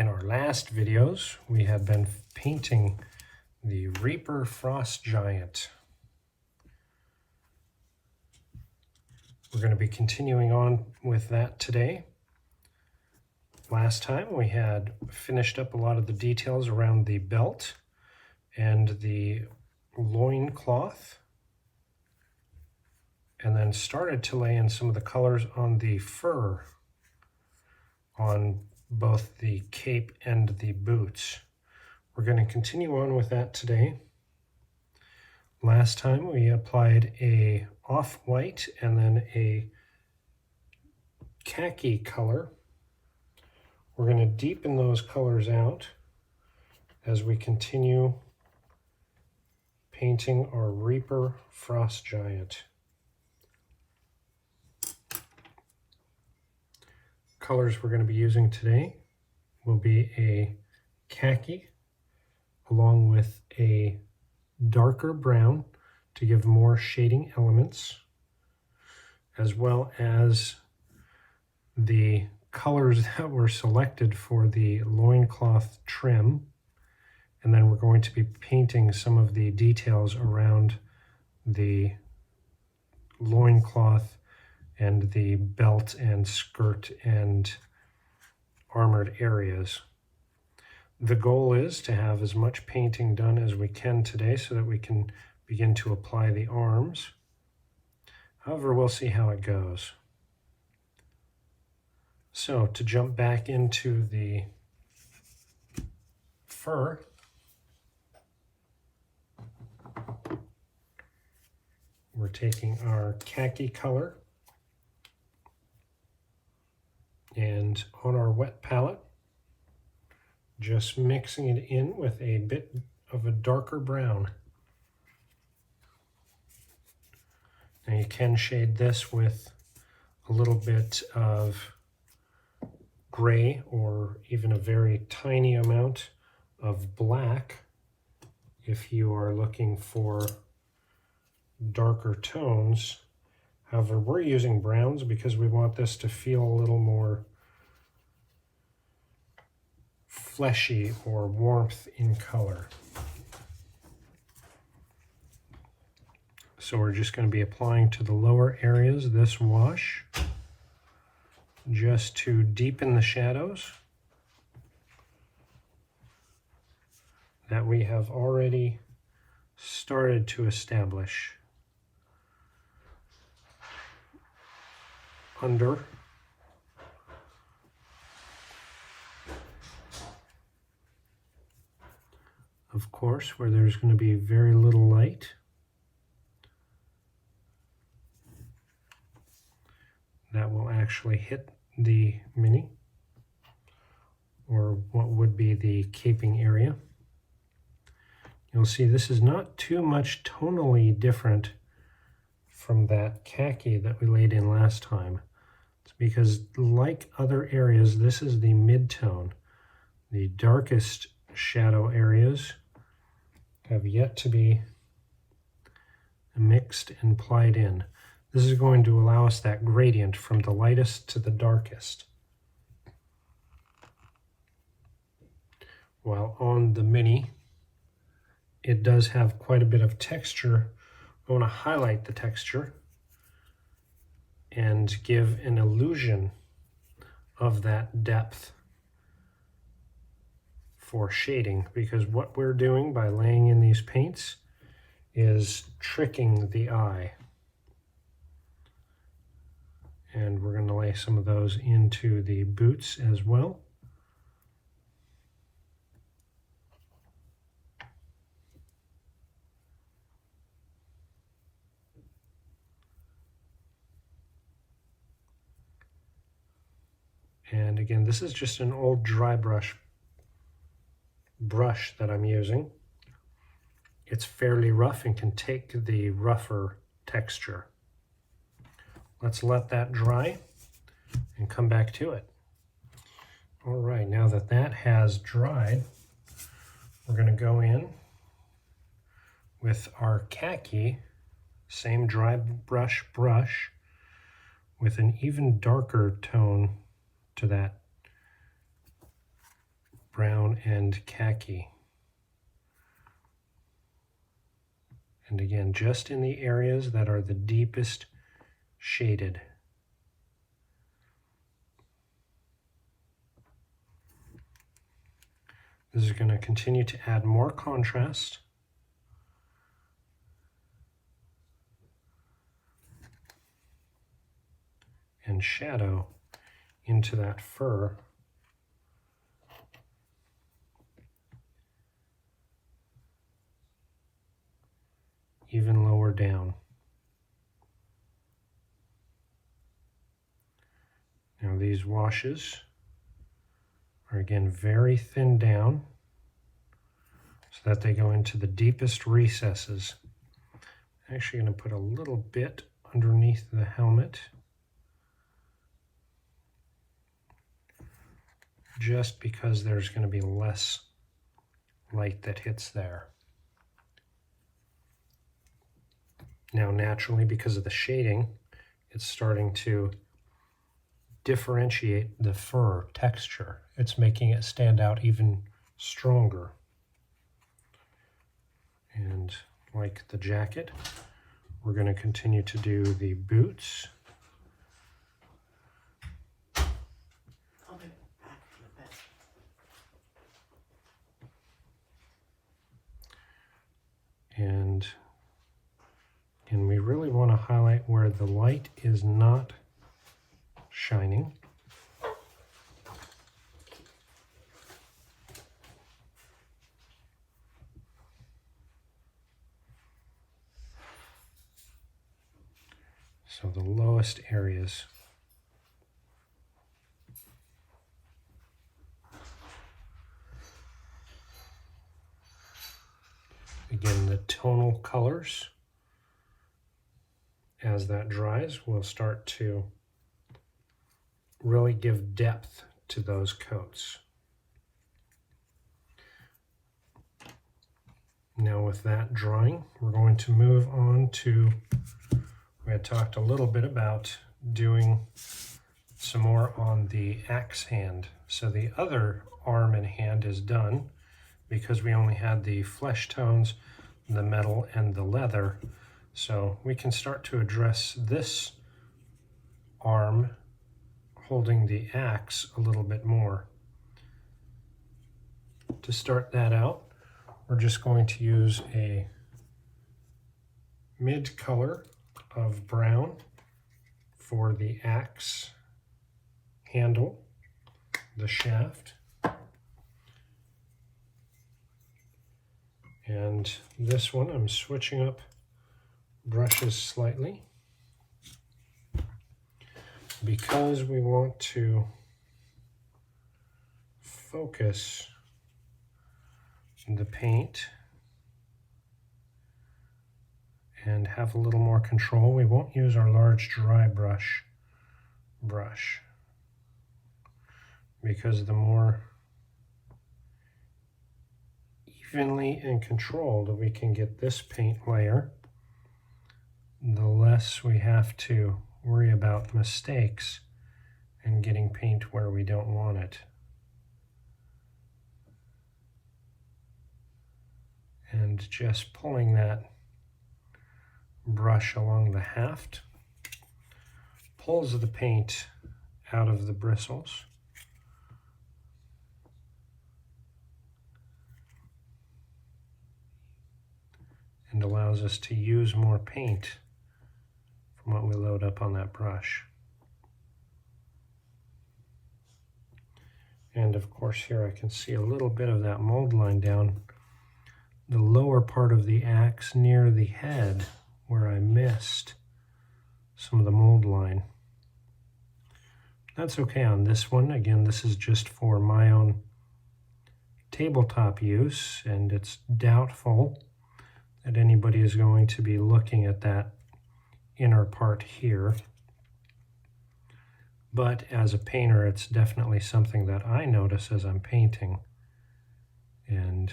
In our last videos, we have been painting the Reaper Frost Giant. We're going to be continuing on with that today. Last time we had finished up a lot of the details around the belt and the loin cloth, and then started to lay in some of the colors on the fur on both the cape and the boots. We're going to continue on with that today. Last time we applied a off-white and then a khaki color. We're going to deepen those colors out as we continue painting our Reaper Frost Giant. Colors we're going to be using today will be a khaki along with a darker brown to give more shading elements, as well as the colors that were selected for the loincloth trim. And then we're going to be painting some of the details around the loincloth and the belt and skirt and armored areas. The goal is to have as much painting done as we can today so that we can begin to apply the arms. However, we'll see how it goes. So to jump back into the fur, we're taking our khaki color and on our wet palette, just mixing it in with a bit of a darker brown. Now you can shade this with a little bit of gray or even a very tiny amount of black if you are looking for darker tones. However, we're using browns because we want this to feel a little more fleshy or warmth in color. So we're just going to be applying to the lower areas this wash just to deepen the shadows that we have already started to establish under. Of course, where there's going to be very little light. That will actually hit the mini, or what would be the caping area. You'll see this is not too much tonally different from that khaki that we laid in last time. It's because, like other areas, this is the mid-tone. The darkest shadow areas have yet to be mixed and applied in. This is going to allow us that gradient from the lightest to the darkest. While on the mini, it does have quite a bit of texture. I want to highlight the texture and give an illusion of that depth for shading, because what we're doing by laying in these paints is tricking the eye. And we're going to lay some of those into the boots as well. And again, this is just an old dry brush that I'm using. It's fairly rough and can take the rougher texture. Let's let that dry and come back to it. All right, now that that has dried, we're going to go in with our khaki, same dry brush with an even darker tone to that brown and khaki. And again, just in the areas that are the deepest shaded. This is going to continue to add more contrast. And shadow into that fur. Even lower down. Now these washes are again very thin down so that they go into the deepest recesses. I'm actually going to put a little bit underneath the helmet just because there's going to be less light that hits there. Now naturally, because of the shading, it's starting to differentiate the fur texture. It's making it stand out even stronger. And like the jacket, we're going to continue to do the boots. I'll be back in a bit. And we really want to highlight where the light is not shining. So the lowest areas. Again, the tonal colors, as that dries, will start to really give depth to those coats. Now with that drying, we're going to move on to, we had talked a little bit about doing some more on the axe hand. So the other arm and hand is done because we only had the flesh tones, the metal, and the leather. So we can start to address this arm holding the axe a little bit more. To start that out, we're just going to use a mid color of brown for the axe handle, the shaft. And this one, I'm switching up brushes slightly because we want to focus the paint and have a little more control. We won't use our large dry brush because the more evenly and controlled we can get this paint layer, the less we have to worry about mistakes and getting paint where we don't want it. And just pulling that brush along the haft pulls the paint out of the bristles. And allows us to use more paint from what we load up on that brush. And of course here I can see a little bit of that mold line down the lower part of the axe near the head where I missed some of the mold line. That's okay on this one. Again, this is just for my own tabletop use, and it's doubtful that anybody is going to be looking at that inner part here. But as a painter, it's definitely something that I notice as I'm painting, and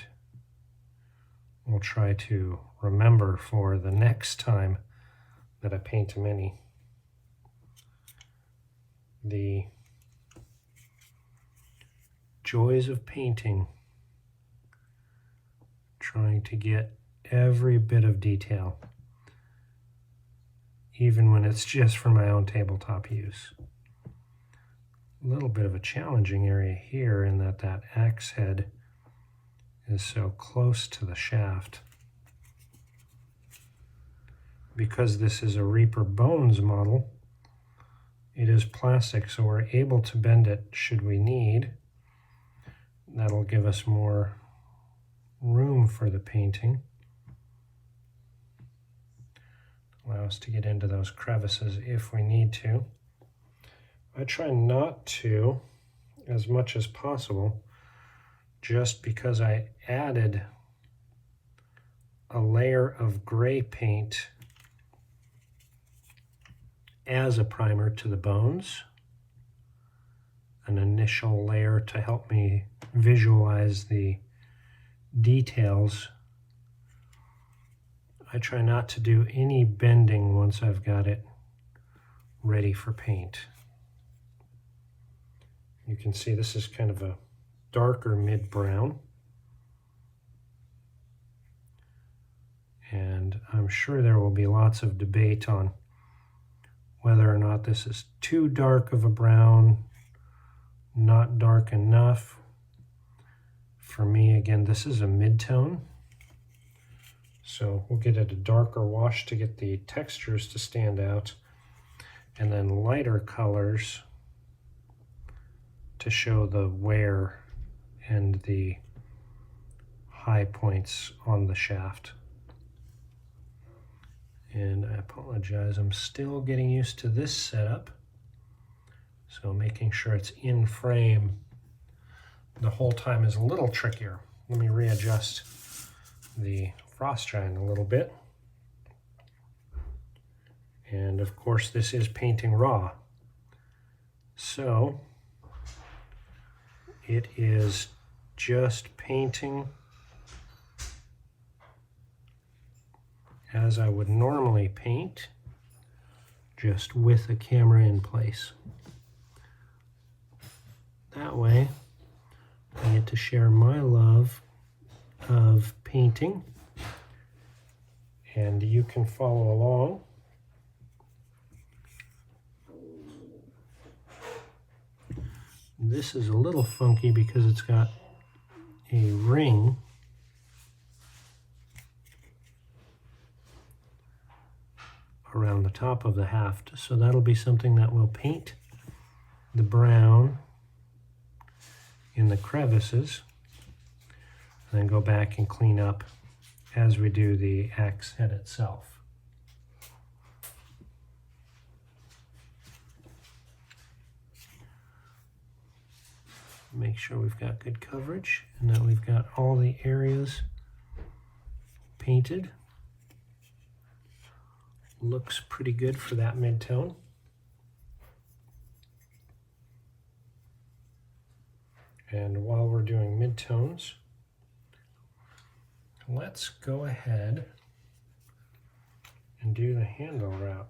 we'll try to remember for the next time that I paint a mini. joys of painting. Trying to get every bit of detail, even when it's just for my own tabletop use. A little bit of a challenging area here in that that axe head is so close to the shaft. Because this is a Reaper Bones model, it is plastic, so we're able to bend it should we need. That'll give us more room for the painting. Allow us to get into those crevices if we need to. I try not to, as much as possible, just because I added a layer of gray paint as a primer to the bones, an initial layer to help me visualize the details. I try not to do any bending once I've got it ready for paint. You can see this is kind of a darker mid-brown. And I'm sure there will be lots of debate on whether or not this is too dark of a brown, not dark enough. For me, again, this is a mid-tone. So we'll get it a darker wash to get the textures to stand out, and then lighter colors to show the wear and the high points on the shaft. And I apologize, I'm still getting used to this setup. So making sure it's in frame the whole time is a little trickier. Let me readjust the frost giant a little bit. And of course this is painting raw. So it is just painting as I would normally paint, just with a camera in place. That way I get to share my love of painting, and you can follow along. This is a little funky because it's got a ring around the top of the haft, so that'll be something that we'll paint the brown in the crevices and then go back and clean up as we do the axe head itself. Make sure we've got good coverage and that we've got all the areas painted. Looks pretty good for that mid-tone. And while we're doing mid-tones, let's go ahead and do the handle wrap.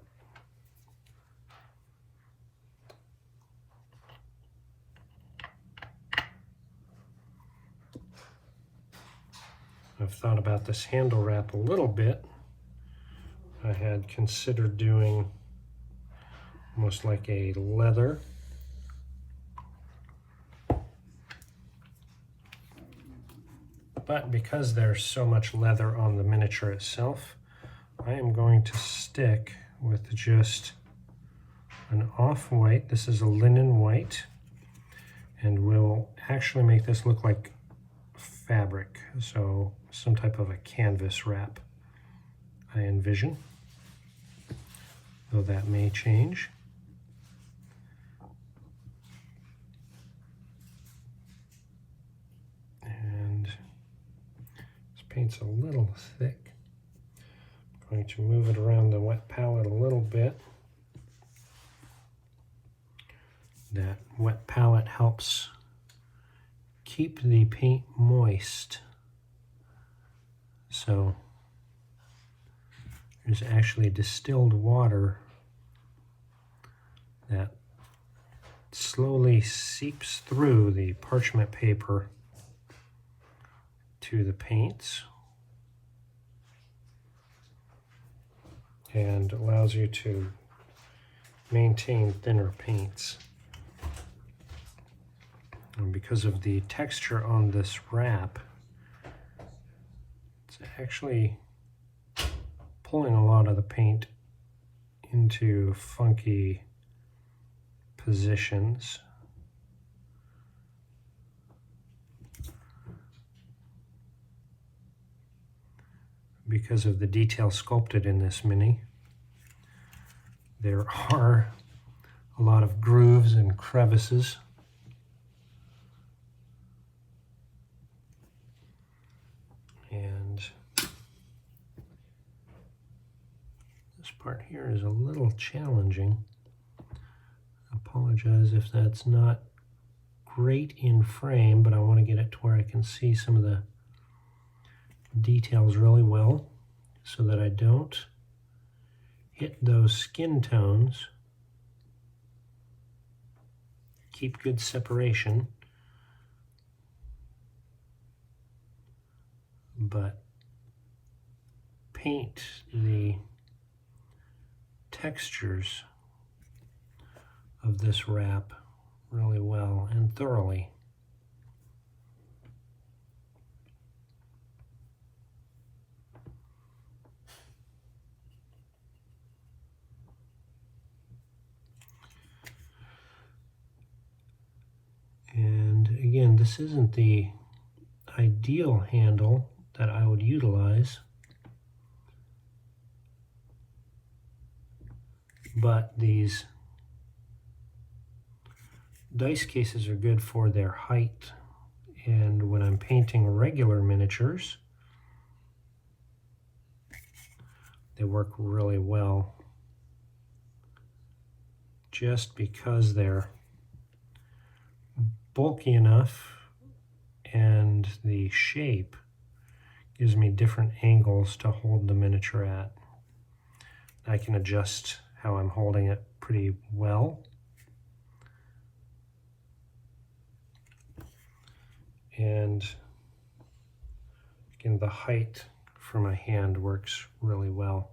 I've thought about this handle wrap a little bit. I had considered doing almost like a leather. But because there's so much leather on the miniature itself, I am going to stick with just an off-white. This is a linen white, and we'll actually make this look like fabric, so some type of a canvas wrap, I envision, though that may change. And this paint's a little thick. I'm going to move it around the wet palette a little bit. That wet palette helps keep the paint moist. So there's actually distilled water that slowly seeps through the parchment paper to the paints and allows you to maintain thinner paints. And because of the texture on this wrap, it's actually pulling a lot of the paint into funky positions. Because of the detail sculpted in this mini, there are a lot of grooves and crevices. And this part here is a little challenging. I apologize if that's not great in frame, but I want to get it to where I can see some of the details really well so that I don't hit those skin tones. Keep good separation, but paint the textures of this wrap really well and thoroughly. And again, this isn't the ideal handle that I would utilize, but these dice cases are good for their height, and when I'm painting regular miniatures, they work really well just because they're bulky enough and the shape gives me different angles to hold the miniature at. I can adjust how I'm holding it pretty well. And again, the height for my hand works really well.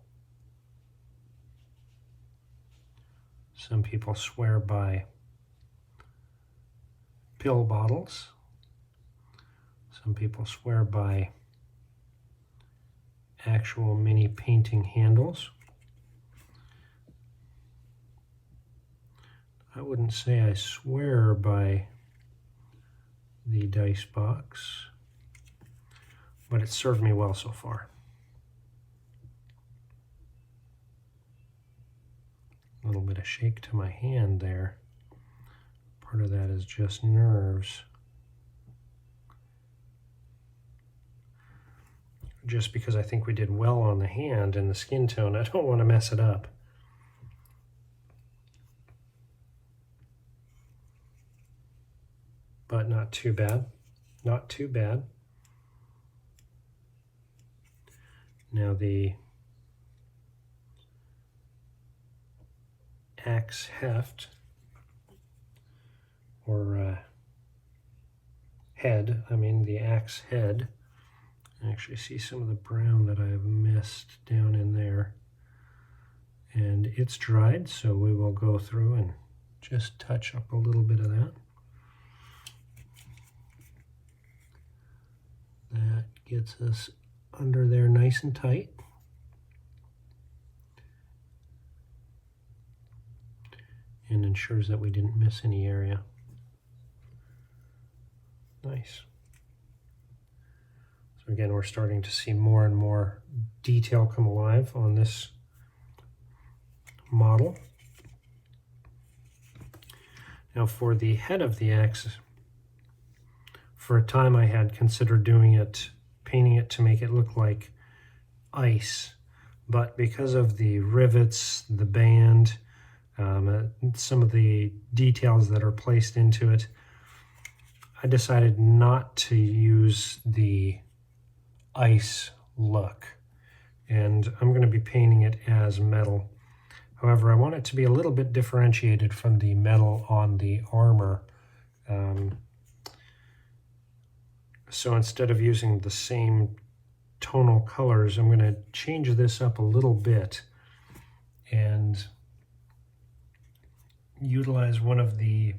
Some people swear by pill bottles. Some people swear by actual mini painting handles. I wouldn't say I swear by the dice box, but it's served me well so far. A little bit of shake to my hand there. Part of that is just nerves. Just because I think we did well on the hand and the skin tone, I don't want to mess it up. But not too bad. Not too bad. Now the axe heft, or head, the axe head. I actually see some of the brown that I've missed down in there. And it's dried, so we will go through and just touch up a little bit of that. That gets us under there nice and tight. And ensures that we didn't miss any area. Nice. So again, we're starting to see more and more detail come alive on this model. Now for the head of the axe, for a time I had considered doing it, painting it to make it look like ice, but because of the rivets, the band, some of the details that are placed into it, I decided not to use the ice look, and I'm going to be painting it as metal. However, I want it to be a little bit differentiated from the metal on the armor. So instead of using the same tonal colors, I'm going to change this up a little bit and utilize one of the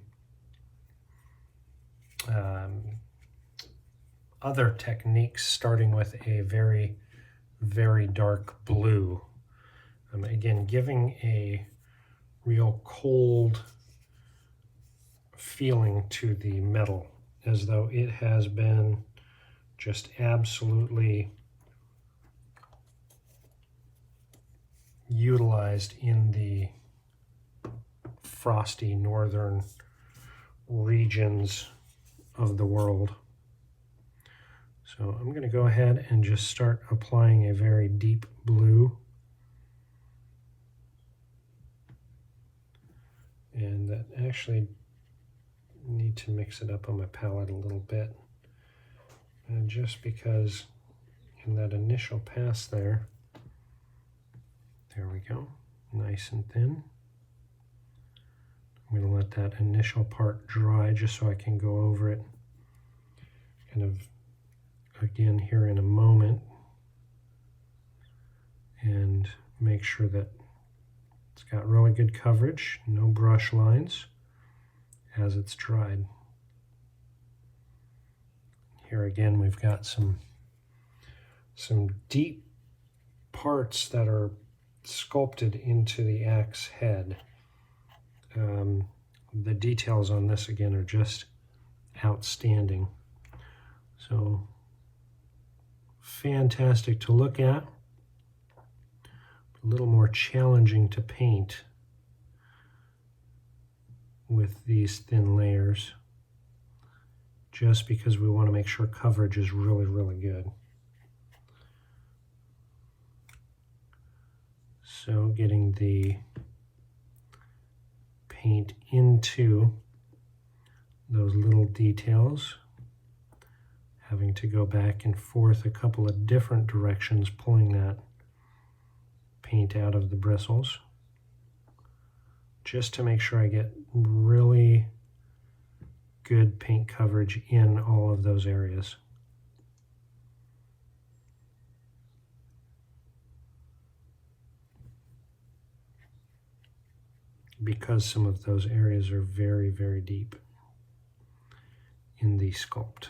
other techniques, starting with a very, very dark blue. Again, giving a real cold feeling to the metal, as though it has been just absolutely utilized in the frosty northern regions of the world. So I'm going to go ahead and just start applying a very deep blue. And that actually need to mix it up on my palette a little bit. And just because in that initial pass there we go, nice and thin. I'm going to let that initial part dry just so I can go over it kind of again here in a moment and make sure that it's got really good coverage, no brush lines as it's dried. Here again we've got some deep parts that are sculpted into the axe head. The details on this again are just outstanding. So fantastic to look at, a little more challenging to paint with these thin layers, just because we want to make sure coverage is really, really good. So getting the paint into those little details, having to go back and forth a couple of different directions, pulling that paint out of the bristles, just to make sure I get really good paint coverage in all of those areas. Because some of those areas are very, very deep in the sculpt.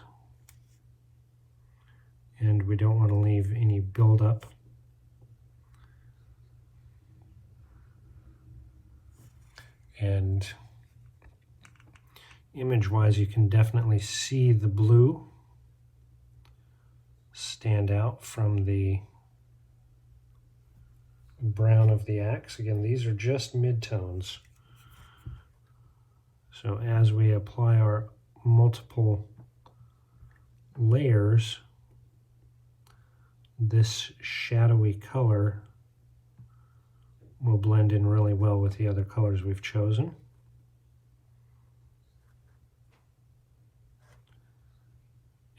And we don't want to leave any buildup. And image-wise, you can definitely see the blue stand out from the brown of the axe. Again, these are just midtones. So as we apply our multiple layers, this shadowy color will blend in really well with the other colors we've chosen.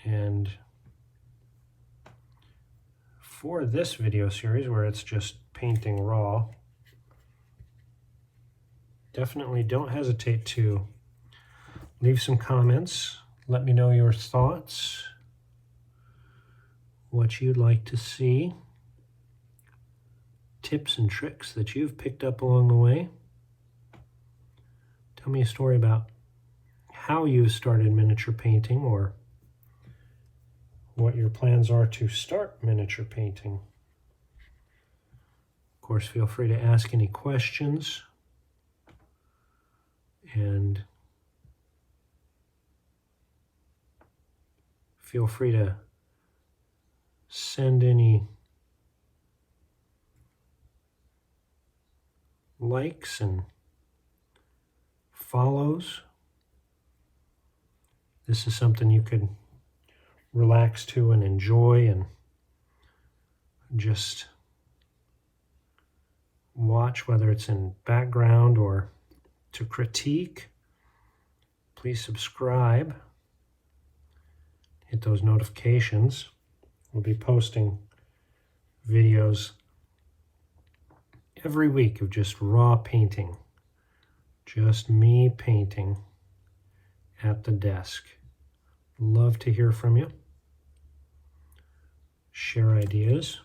And for this video series, where it's just painting raw, definitely don't hesitate to leave some comments. Let me know your thoughts, what you'd like to see, tips and tricks that you've picked up along the way. Tell me a story about how you started miniature painting, or what your plans are to start miniature painting. Of course, feel free to ask any questions, and feel free to send any likes and follows. This is something you could relax to and enjoy and just watch, whether it's in background or to critique. Please subscribe, hit those notifications. We'll be posting videos every week of just raw painting. Just me painting at the desk. Love to hear from you. Share ideas.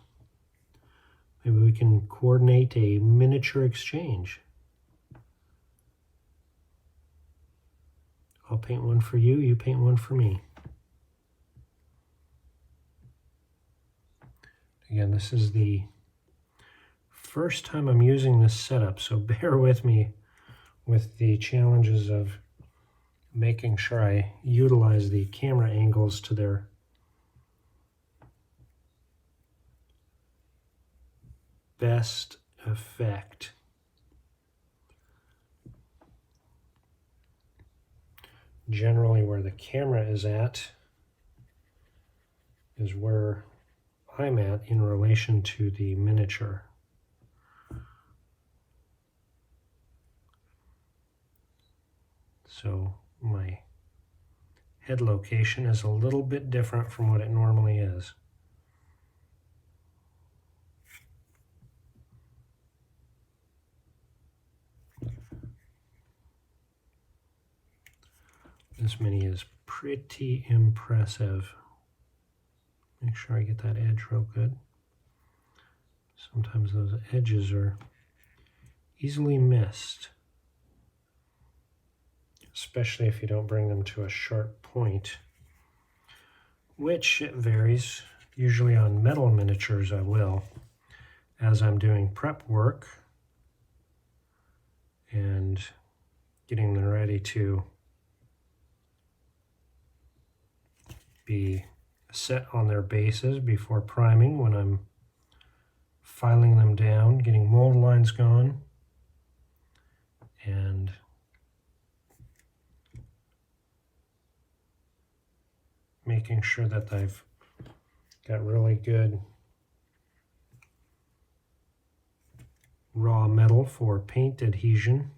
Maybe we can coordinate a miniature exchange. I'll paint one for you, you paint one for me. Again, this is the first time I'm using this setup, so bear with me with the challenges of making sure I utilize the camera angles to their best effect. Generally, where the camera is at is where I'm at in relation to the miniature. So my head location is a little bit different from what it normally is. This mini is pretty impressive. Make sure I get that edge real good. Sometimes those edges are easily missed, especially if you don't bring them to a sharp point, which it varies. Usually on metal miniatures I will, as I'm doing prep work and getting them ready to be set on their bases before priming, when I'm filing them down, getting mold lines gone, and making sure that I've got really good raw metal for paint adhesion.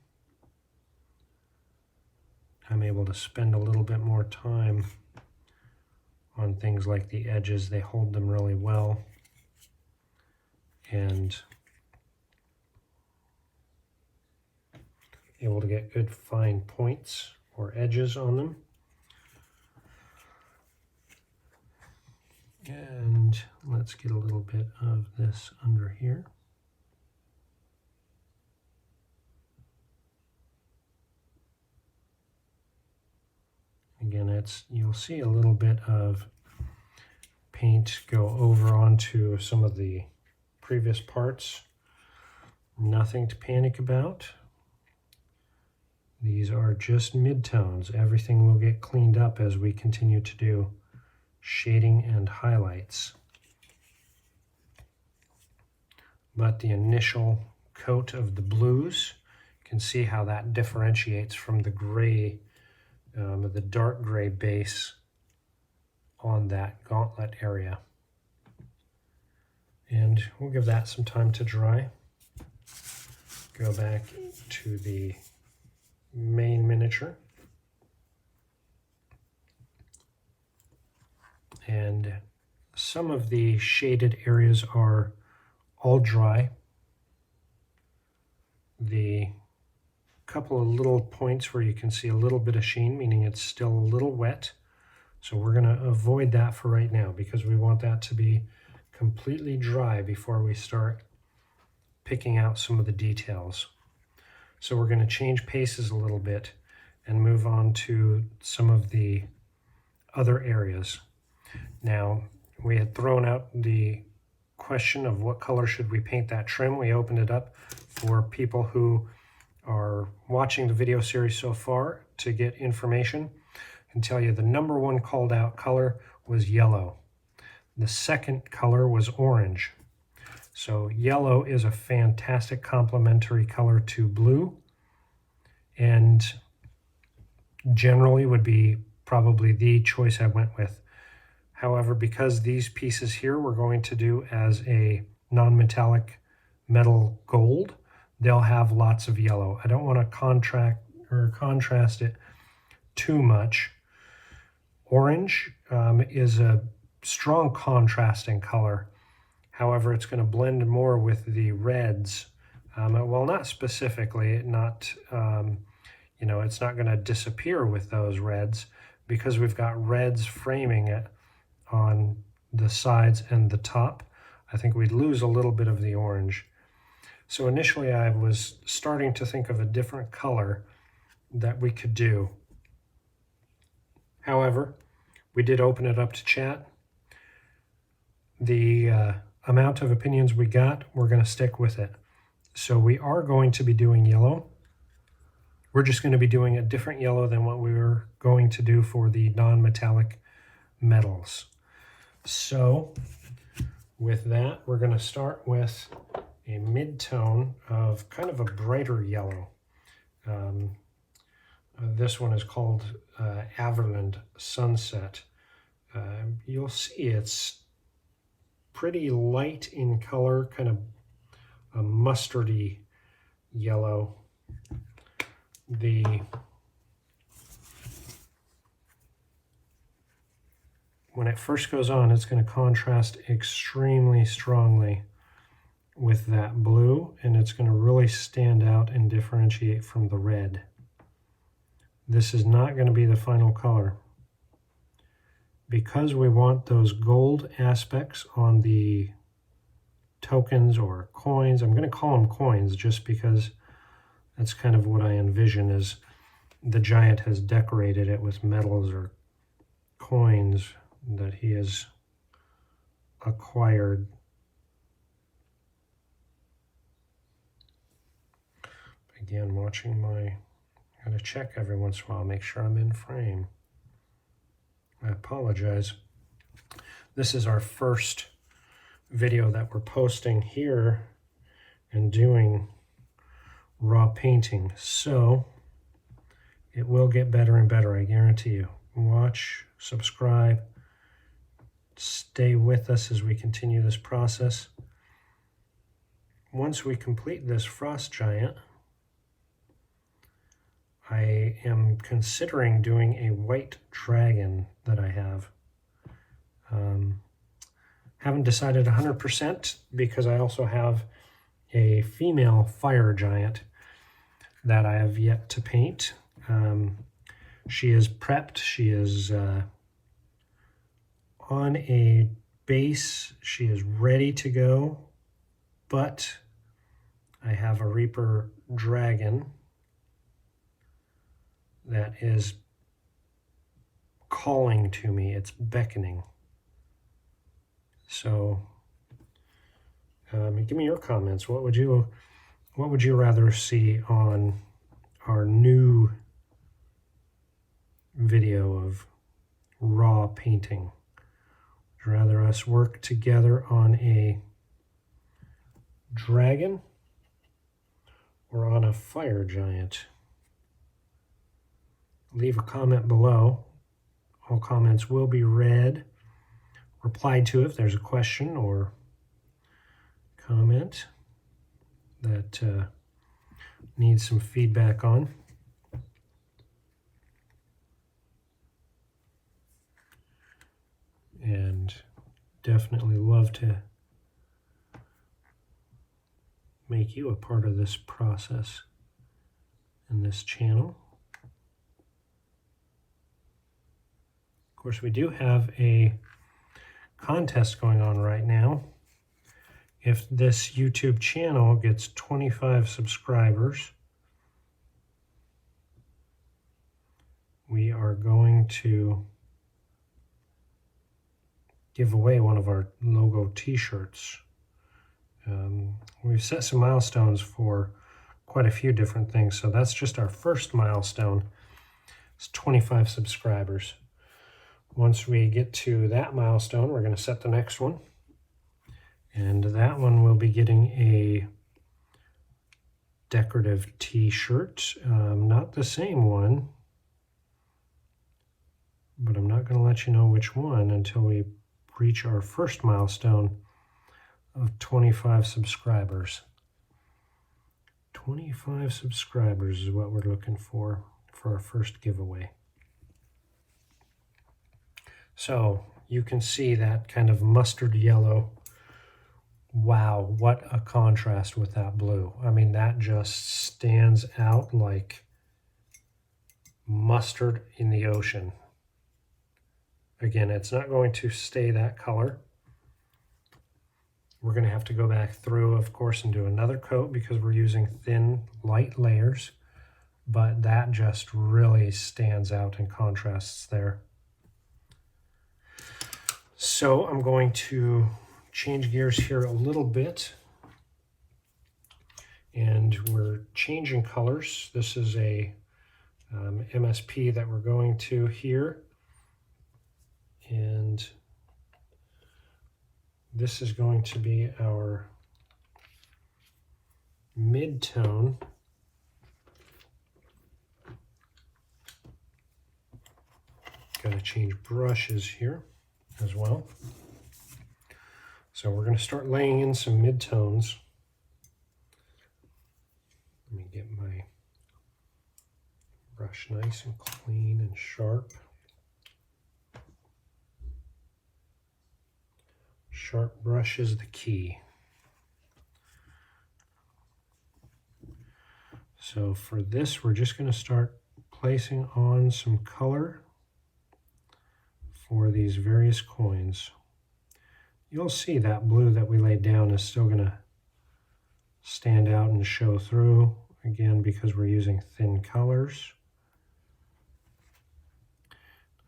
I'm able to spend a little bit more time on things like the edges. They hold them really well, and able to get good fine points or edges on them. And let's get a little bit of this under here. Again, you'll see a little bit of paint go over onto some of the previous parts. Nothing to panic about. These are just midtones. Everything will get cleaned up as we continue to do shading and highlights. But the initial coat of the blues, you can see how that differentiates from the gray, the dark gray base on that gauntlet area. And we'll give that some time to dry. Go back to the main miniature. And some of the shaded areas are all dry. The couple of little points where you can see a little bit of sheen, meaning it's still a little wet. So we're going to avoid that for right now because we want that to be completely dry before we start picking out some of the details. So we're going to change paces a little bit and move on to some of the other areas. Now, we had thrown out the question of what color should we paint that trim. We opened it up for people who are watching the video series so far to get information. I can tell you the number one called out color was yellow. The second color was orange. So yellow is a fantastic complementary color to blue, and generally would be probably the choice I went with. However, because these pieces here we're going to do as a non-metallic metal gold, they'll have lots of yellow. I don't want to contrast it too much. Orange is a strong contrasting color. However, it's going to blend more with the reds Well, not specifically, not, you know, it's not going to disappear with those reds because we've got reds framing it on the sides and the top. I think we'd lose a little bit of the orange. So initially I was starting to think of a different color that we could do. However, we did open it up to chat. The amount of opinions we got, we're going to stick with it. So we are going to be doing yellow. We're just going to be doing a different yellow than what we were going to do for the non-metallic metals. So with that, we're going to start with a mid-tone of kind of a brighter yellow. This one is called Averland Sunset. You'll see it's pretty light in color, kind of a mustardy yellow. When it first goes on, it's going to contrast extremely strongly with that blue, and it's going to really stand out and differentiate from the red. This is not going to be the final color. Because we want those gold aspects on the tokens or coins, I'm going to call them coins just because that's kind of what I envision is the giant has decorated it with metals or coins that he has acquired. Again, watching I gotta check every once in a while, make sure I'm in frame. I apologize. This is our first video that we're posting here and doing raw painting, so it will get better and better, I guarantee you. Watch, subscribe, stay with us as we continue this process. Once we complete this frost giant, I am considering doing a white dragon that I have. Haven't decided 100% because I also have a female fire giant that I have yet to paint. She is prepped. She is on a base. She is ready to go, but I have a Reaper dragon that is calling to me. It's beckoning. So give me your comments. What would you rather see on our new video of raw painting? Would you rather us work together on a dragon or on a fire giant? Leave a comment below. All comments will be read, replied to if there's a question or comment that needs some feedback on. And definitely love to make you a part of this process in this channel. Of course, we do have a contest going on right now. If this YouTube channel gets 25 subscribers, we are going to give away one of our logo t-shirts. We've set some milestones for quite a few different things, so that's just our first milestone. It's 25 subscribers. Once we get to that milestone, we're going to set the next one. And that one will be getting a decorative t-shirt. Not the same one, but I'm not going to let you know which one until we reach our first milestone of 25 subscribers. 25 subscribers is what we're looking for our first giveaway. So you can see that kind of mustard yellow wow, what a contrast with that blue. I mean, that just stands out like mustard in the ocean. Again, it's not going to stay that color. We're going to have to go back through, of course, and do another coat because we're using thin, light layers. But that just really stands out and contrasts there. So I'm going to change gears here a little bit. And we're changing colors. This is a MSP that we're going to here. And this is going to be our mid-tone. Got to change brushes here as well. So we're going to start laying in some mid-tones. Let me get my brush nice and clean and sharp. Sharp brush is the key. So for this, we're just going to start placing on some color for these various coins. You'll see that blue that we laid down is still going to stand out and show through, again, because we're using thin colors.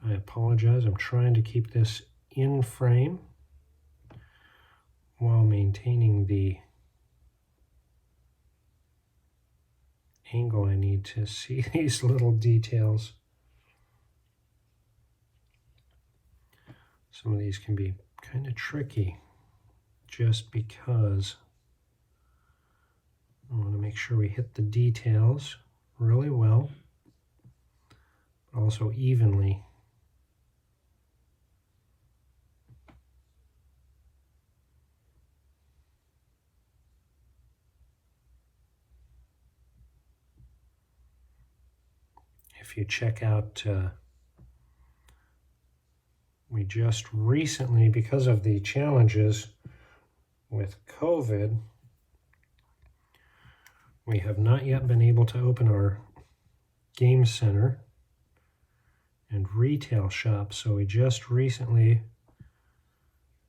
I apologize, I'm trying to keep this in frame while maintaining the angle I need to see these little details. Some of these can be kind of tricky just because I want to make sure we hit the details really well, but also evenly. If you check out, we just recently, because of the challenges with COVID, we have not yet been able to open our game center and retail shop. So we just recently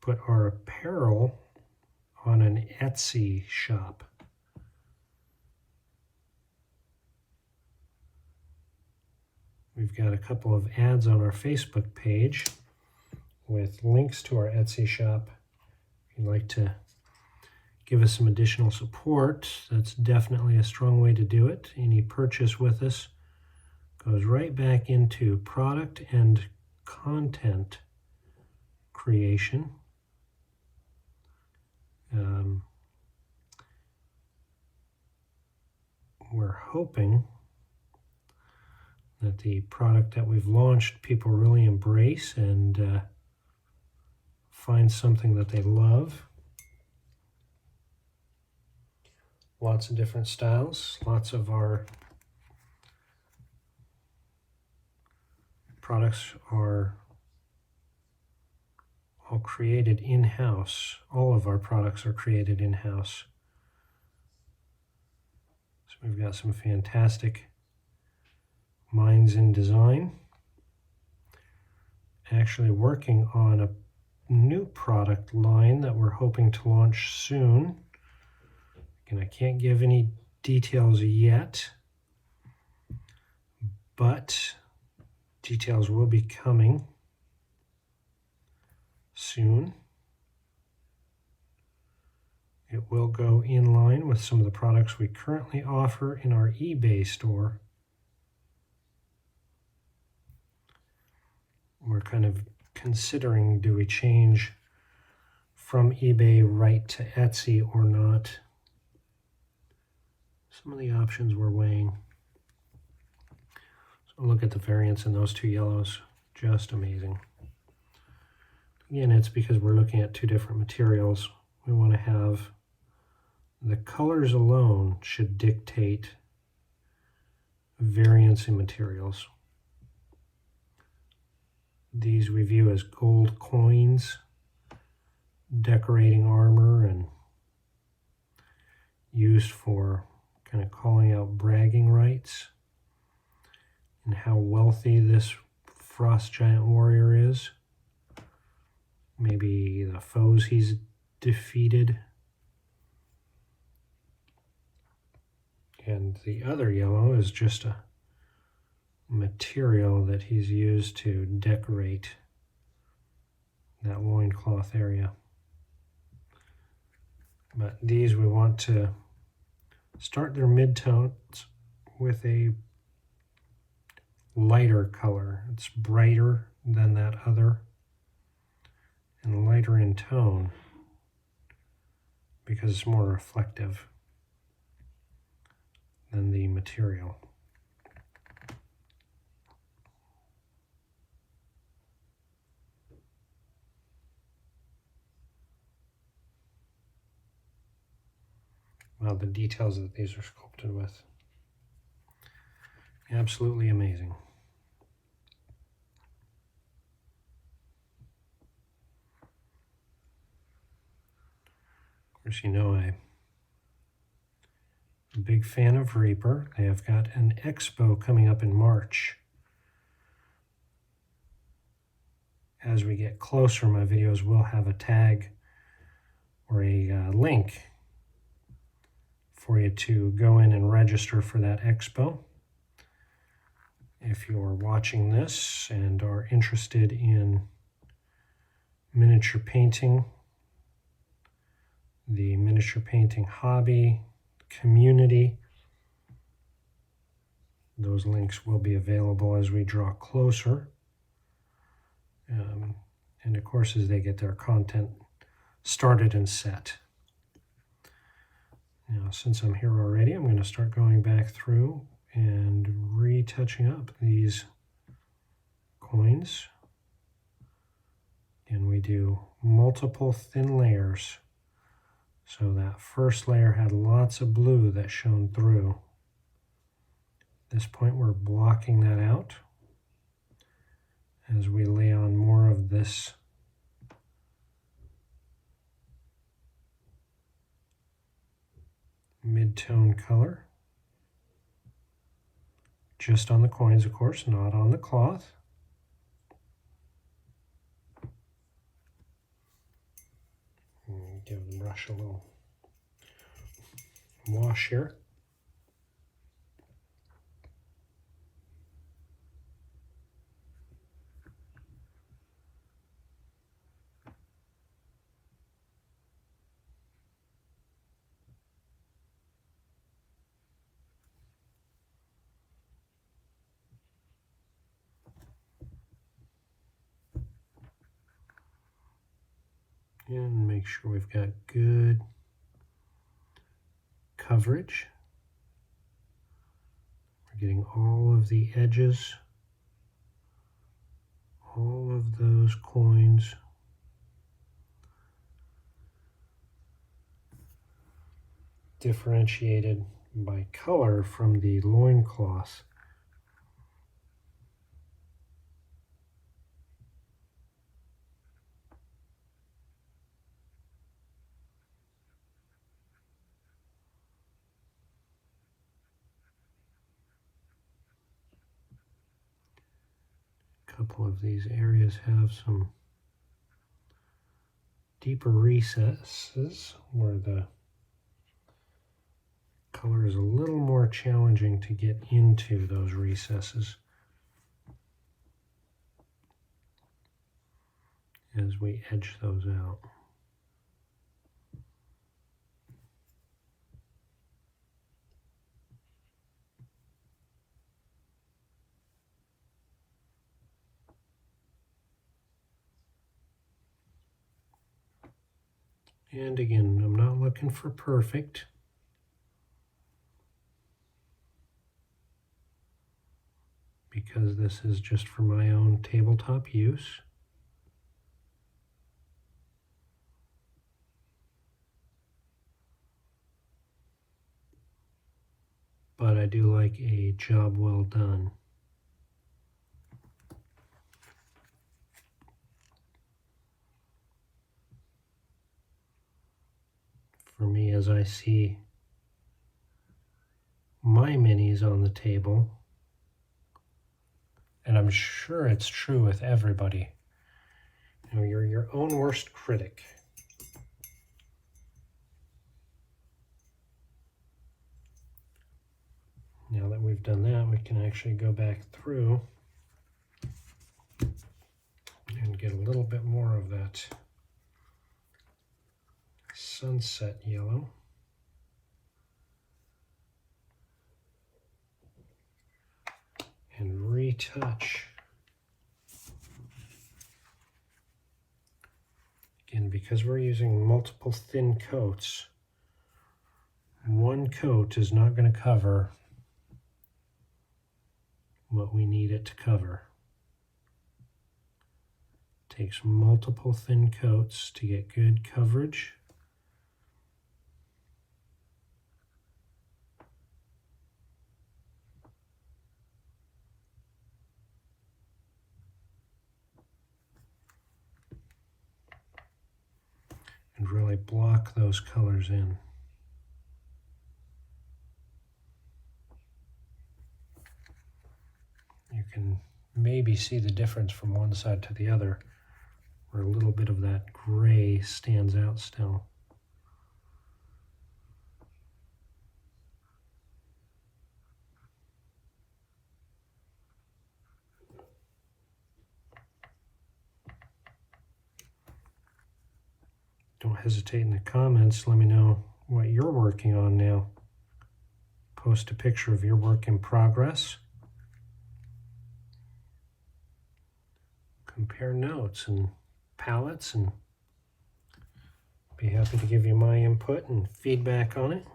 put our apparel on an Etsy shop. We've got a couple of ads on our Facebook page with links to our Etsy shop. If you'd like to give us some additional support, that's definitely a strong way to do it. Any purchase with us goes right back into product and content creation. We're hoping that the product that we've launched people really embrace and find something that they love. Lots of different styles. Lots of our products are all created in-house. All of our products are created in-house. So we've got some fantastic minds in design. Actually working on a new product line that we're hoping to launch soon. And I can't give any details yet, but details will be coming soon. It will go in line with some of the products we currently offer in our eBay store. We're kind of considering, do we change from eBay right to Etsy or not? Some of the options we're weighing. So look at the variance in those two yellows, just amazing. Again, it's because we're looking at two different materials. We want to have the colors alone should dictate variance in materials. These we view as gold coins, decorating armor, and used for kind of calling out bragging rights and how wealthy this frost giant warrior is. Maybe the foes he's defeated. And the other yellow is just a material that he's used to decorate that loincloth area. But these we want to start their midtones with a lighter color. It's brighter than that other and lighter in tone because it's more reflective than the material. Wow, the details that these are sculpted with. Absolutely amazing. Of course, you know I'm a big fan of Reaper. They have got an expo coming up in March. As we get closer, my videos will have a tag or a link for you to go in and register for that expo. If you're watching this and are interested in miniature painting, the miniature painting hobby, community, those links will be available as we draw closer. And of course, as they get their content started and set. Now, since I'm here already, I'm going to start going back through and retouching up these coins. And we do multiple thin layers. So that first layer had lots of blue that shone through. At this point, we're blocking that out as we lay on more of this mid-tone color. Just on the coins, of course, not on the cloth. Give the brush a little wash here. And make sure we've got good coverage. We're getting all of the edges, all of those coins. Differentiated by color from the loincloth. A couple of these areas have some deeper recesses where the color is a little more challenging to get into those recesses as we edge those out. And again, I'm not looking for perfect. Because this is just for my own tabletop use. But I do like a job well done. For me, as I see my minis on the table, and I'm sure it's true with everybody. You know, you're your own worst critic. Now that we've done that, we can actually go back through and get a little bit more of that sunset yellow. And retouch. Again, because we're using multiple thin coats, one coat is not going to cover what we need it to cover. It takes multiple thin coats to get good coverage. And really block those colors in. You can maybe see the difference from one side to the other, where a little bit of that gray stands out still. Don't hesitate in the comments. Let me know what you're working on now. Post a picture of your work in progress. Compare notes and palettes, and be happy to give you my input and feedback on it.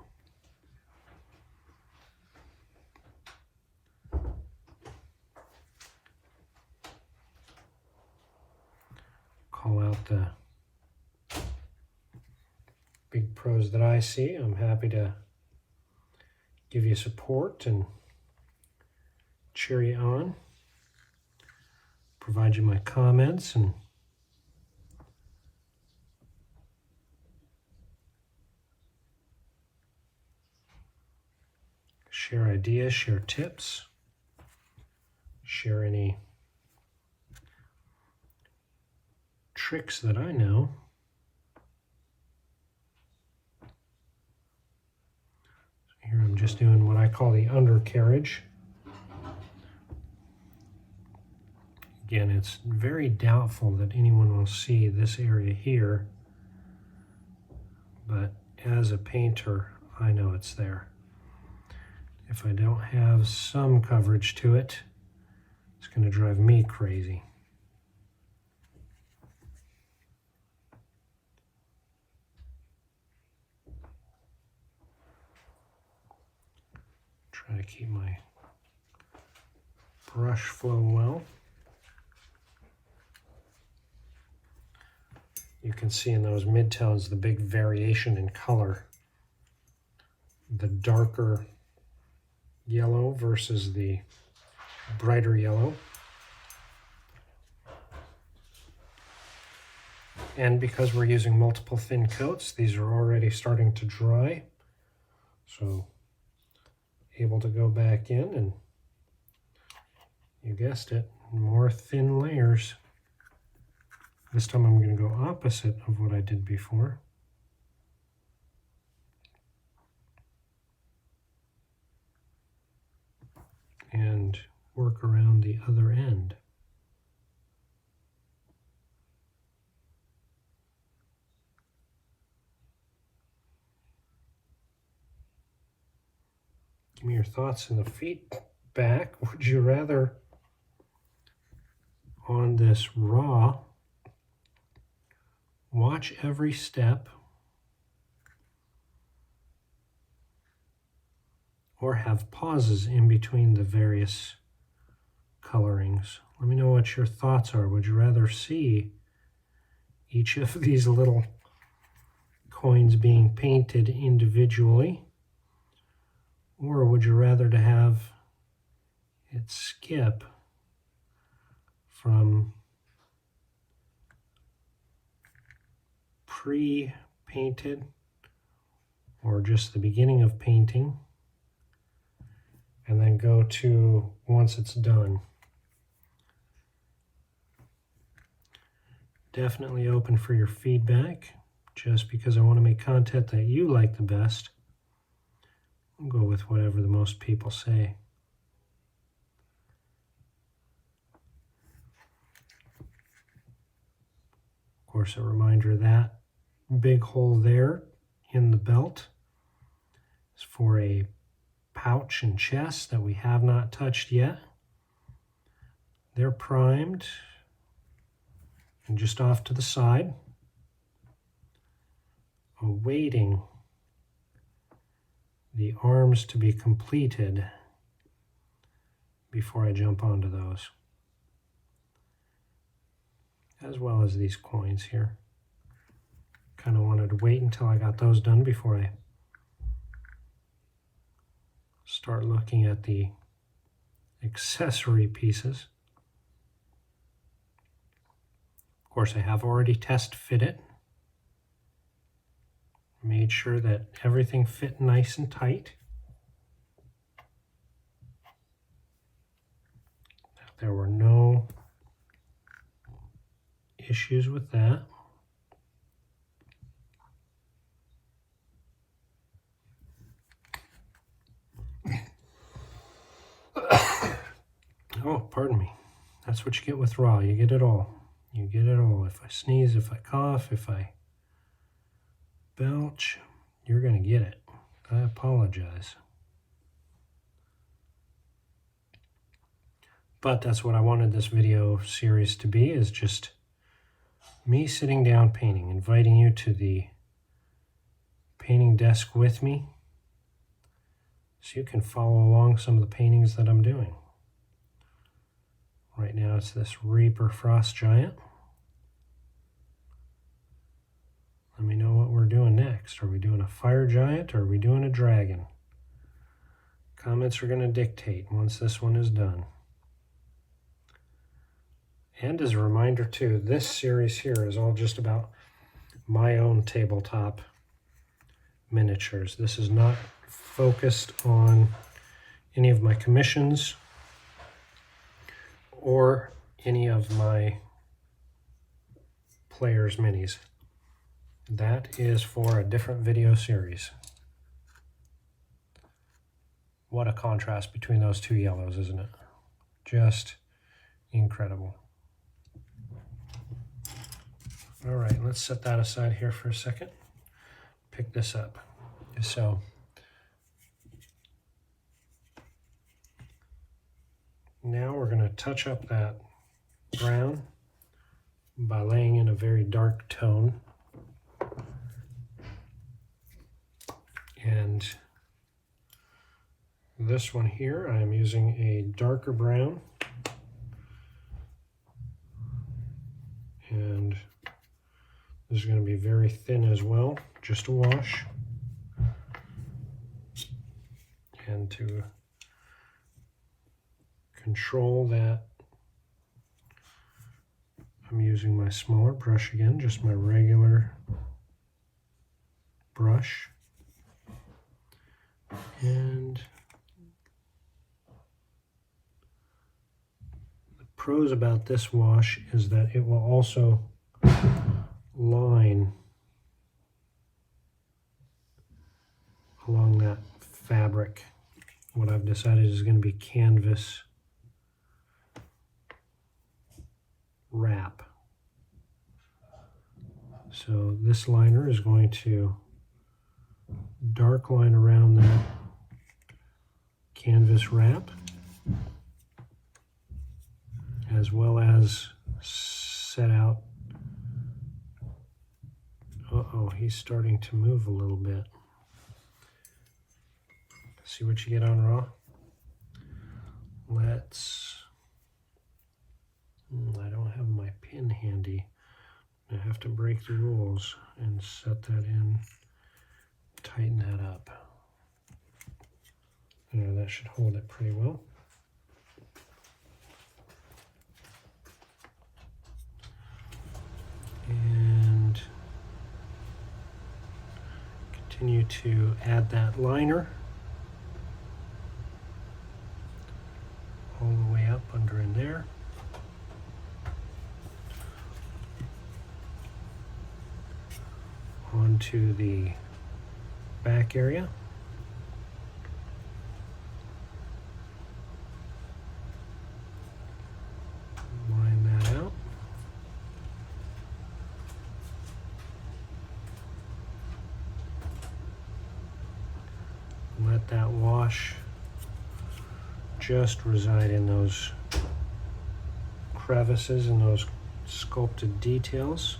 Call out the big pros that I see. I'm happy to give you support and cheer you on. Provide you my comments and share ideas, share tips, share any tricks that I know. Here I'm just doing what I call the undercarriage. Again, it's very doubtful that anyone will see this area here, but as a painter, I know it's there. If I don't have some coverage to it, it's going to drive me crazy. Try to keep my brush flow well. You can see in those midtones the big variation in color. The darker yellow versus the brighter yellow. And because we're using multiple thin coats, these are already starting to dry. So able to go back in and, you guessed it, more thin layers. This time I'm going to go opposite of what I did before. And work around the other end. Give me your thoughts in the feedback. Would you rather on this raw watch every step, or have pauses in between the various colorings? Let me know what your thoughts are. Would you rather see each of these little coins being painted individually, or would you rather to have it skip from pre-painted or just the beginning of painting and then go to once it's done. Definitely open for your feedback. Just because I want to make content that you like the best, I'll go with whatever the most people say. Of course, a reminder that big hole there in the belt is for a pouch and chest that we have not touched yet. They're primed and just off to the side, awaiting the arms to be completed before I jump onto those, as well as these coins here. Kind of wanted to wait until I got those done before I start looking at the accessory pieces. Of course, I have already test fit it. Made sure that everything fit nice and tight. There were no issues with that. Oh, pardon me. That's what you get with raw. You get it all. You get it all. If I sneeze, if I cough, if I belch, you're going to get it. I apologize. But that's what I wanted this video series to be, is just me sitting down painting, inviting you to the painting desk with me so you can follow along some of the paintings that I'm doing. Right now it's this Reaper Frost Giant. Let me know what we're doing next. Are we doing a fire giant or are we doing a dragon? Comments are going to dictate once this one is done. And as a reminder too, this series here is all just about my own tabletop miniatures. This is not focused on any of my commissions or any of my players' minis. That is for a different video series. What a contrast between those two yellows, isn't it? Just incredible. All right, let's set that aside here for a second. Pick this up. So now we're going to touch up that brown by laying in a very dark tone. And this one here, I'm using a darker brown. And this is going to be very thin as well, just a wash. And to control that, I'm using my smaller brush again, just my regular brush. And the pros about this wash is that it will also line along that fabric. What I've decided is going to be canvas wrap. So this liner is going to dark line around that canvas wrap, as well as set out. Uh-oh, he's starting to move a little bit. See what you get on raw? I don't have my pin handy. I have to break the rules and set that in, tighten that up. There, that should hold it pretty well. And continue to add that liner. into the back area. Line that out. Let that wash just reside in those crevices and those sculpted details.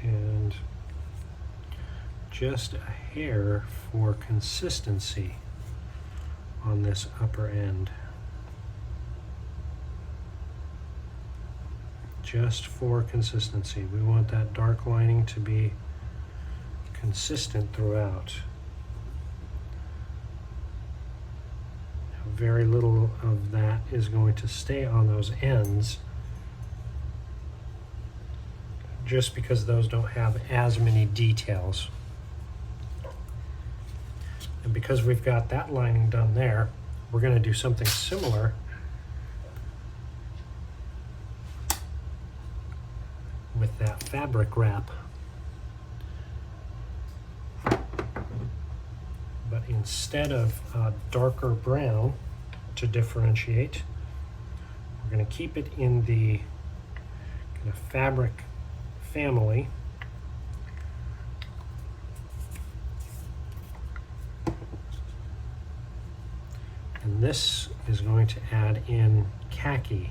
And just a hair for consistency on this upper end. Just for consistency. We want that dark lining to be consistent throughout. Very little of that is going to stay on those ends, just because those don't have as many details. And because we've got that lining done there, we're going to do something similar with that fabric wrap. But instead of darker brown to differentiate, we're going to keep it in the kind of fabric family. And this is going to add in khaki.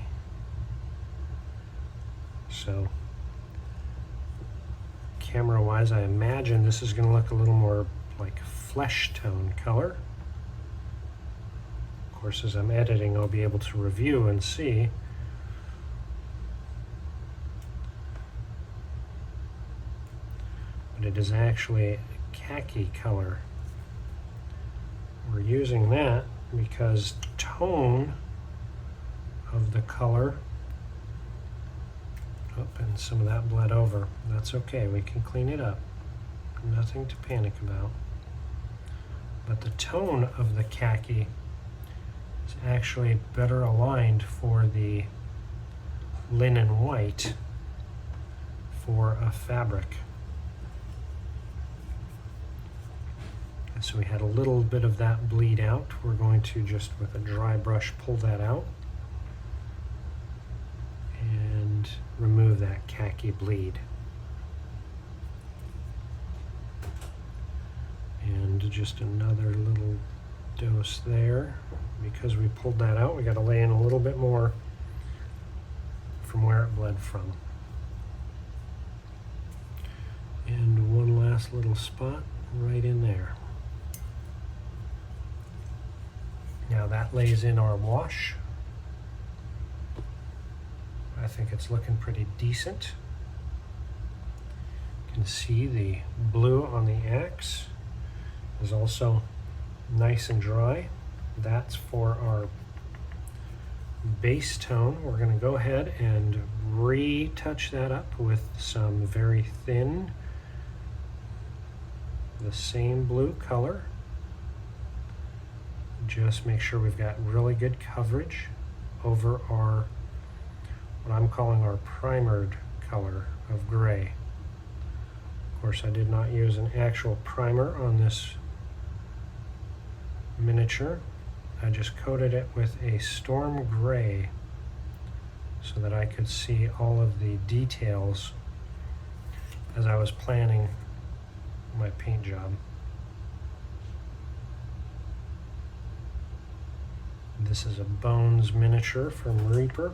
So camera wise, I imagine this is going to look a little more like flesh tone color. Of course, as I'm editing, I'll be able to review and see. But it is actually a khaki color. We're using that because tone of the color, and some of that bled over. That's okay, we can clean it up. Nothing to panic about. But the tone of the khaki is actually better aligned for the linen white for a fabric. And so we had a little bit of that bleed out. We're going to just with a dry brush pull that out and remove that khaki bleed. And just another little dose there. Because we pulled that out, we got to lay in a little bit more from where it bled from. And one last little spot right in there. Now that lays in our wash. I think it's looking pretty decent. You can see the blue on the axe is also nice and dry. That's for our base tone. We're going to go ahead and retouch that up with some very thin, the same blue color. Just make sure we've got really good coverage over our, what I'm calling our primered color of gray. Of course, I did not use an actual primer on this miniature. I just coated it with a storm gray so that I could see all of the details as I was planning my paint job. This is a Bones miniature from Reaper.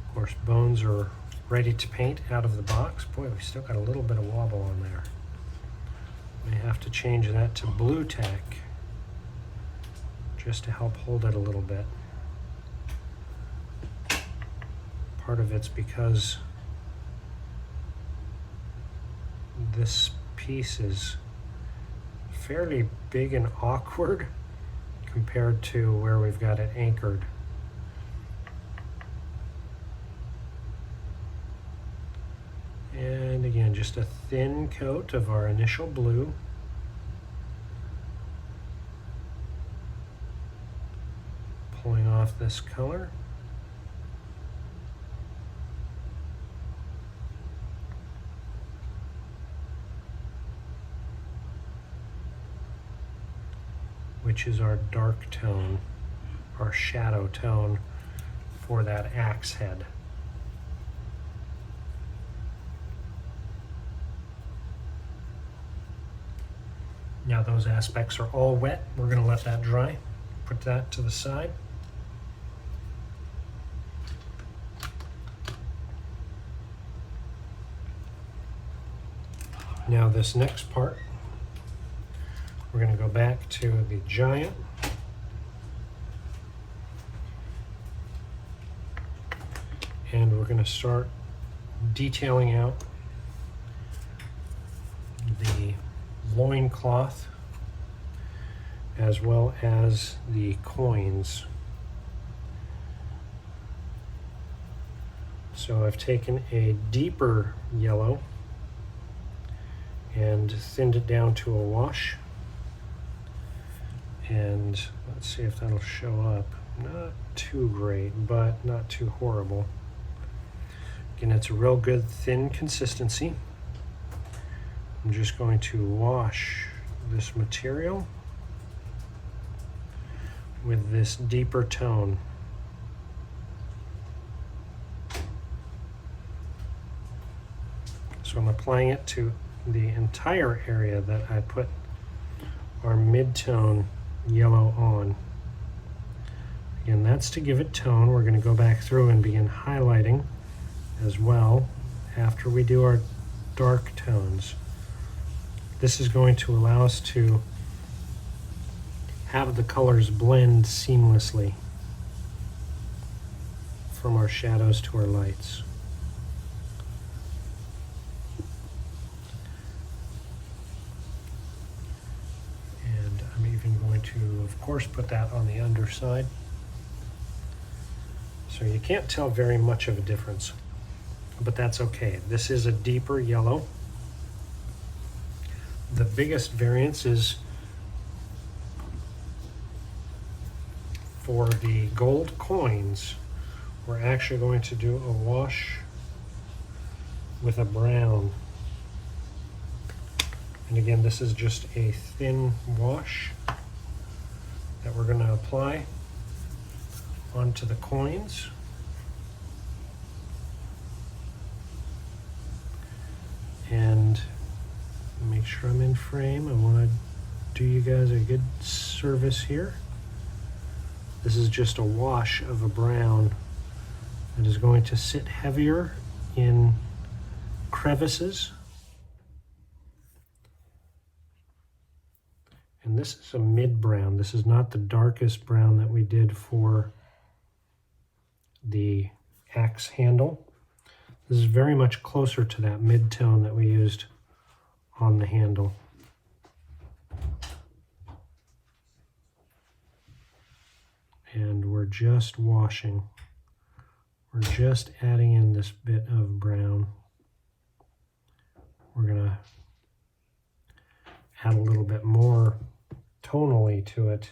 Of course, Bones are ready to paint out of the box. Boy, we still got a little bit of wobble on there. We have to change that to blue tack just to help hold it a little bit. Part of it's because this piece is fairly big and awkward compared to where we've got it anchored. And again, applying just a thin coat of our initial blue. Pulling off this color. Which is our dark tone, our shadow tone for that axe head. Now those aspects are all wet. We're going to let that dry. Put that to the side. Now this next part, we're going to go back to the giant. And we're going to start detailing out the loincloth as well as the coins. So I've taken a deeper yellow and thinned it down to a wash. And let's see if that'll show up. Not too great, but not too horrible. Again, it's a real good thin consistency. I'm just going to wash this material with this deeper tone. So I'm applying it to the entire area that I put our mid-tone yellow on. Again, that's to give it tone. We're going to go back through and begin highlighting as well after we do our dark tones. This is going to allow us to have the colors blend seamlessly from our shadows to our lights. And I'm even going to, of course, put that on the underside. So you can't tell very much of a difference, but that's okay. This is a deeper yellow. The biggest variance is for the gold coins. We're actually going to do a wash with a brown. And again, this is just a thin wash that we're going to apply onto the coins. And make sure I'm in frame. I want to do you guys a good service here. This is just a wash of a brown that is going to sit heavier in crevices. And this is a mid brown. This is not the darkest brown that we did for the axe handle. This is very much closer to that mid-tone that we used on the handle. And we're just washing. We're just adding in this bit of brown. We're gonna add a little bit more tonally to it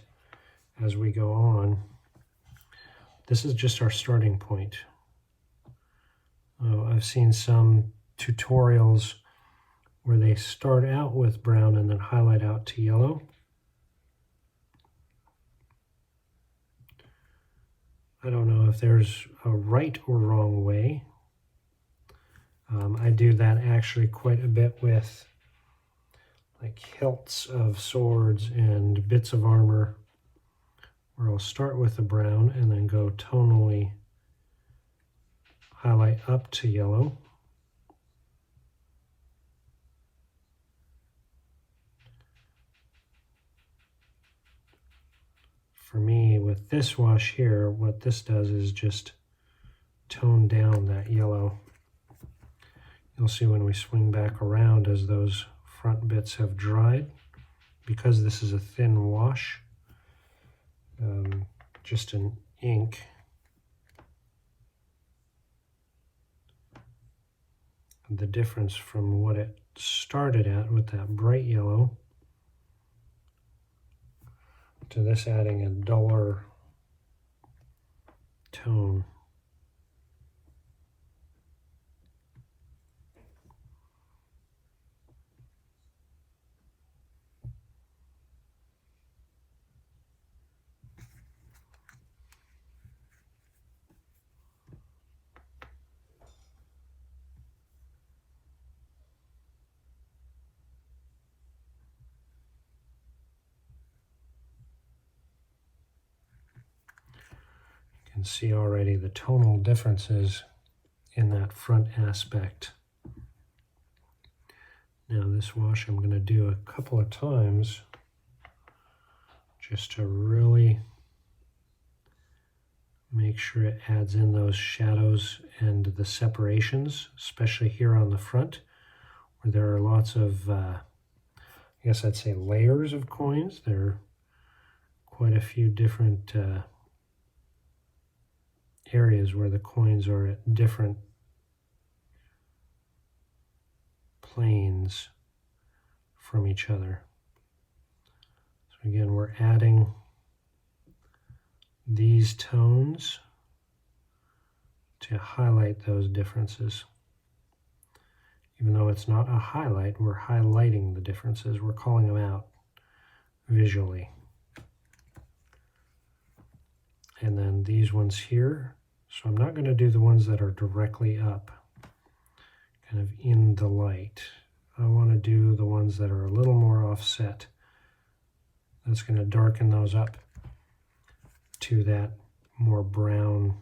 as we go on. This is just our starting point. I've seen some tutorials where they start out with brown and then highlight out to yellow. I don't know if there's a right or wrong way. I do that actually quite a bit with like hilts of swords and bits of armor, where I'll start with the brown and then go tonally highlight up to yellow. For me, with this wash here, what this does is just tone down that yellow. You'll see when we swing back around as those front bits have dried, because this is a thin wash, just an ink. the difference from what it started at with that bright yellow to this adding a duller tone. You can see already the tonal differences in that front aspect. Now this wash I'm going to do a couple of times just to really make sure it adds in those shadows and the separations, especially here on the front where there are lots of, I guess I'd say layers of coins. There are quite a few different areas where the coins are at different planes from each other. So again, we're adding these tones to highlight those differences. Even though it's not a highlight, we're highlighting the differences. We're calling them out visually. And then these ones here. So I'm not going to do the ones that are directly up, kind of in the light. I want to do the ones that are a little more offset. That's going to darken those up to that more brown,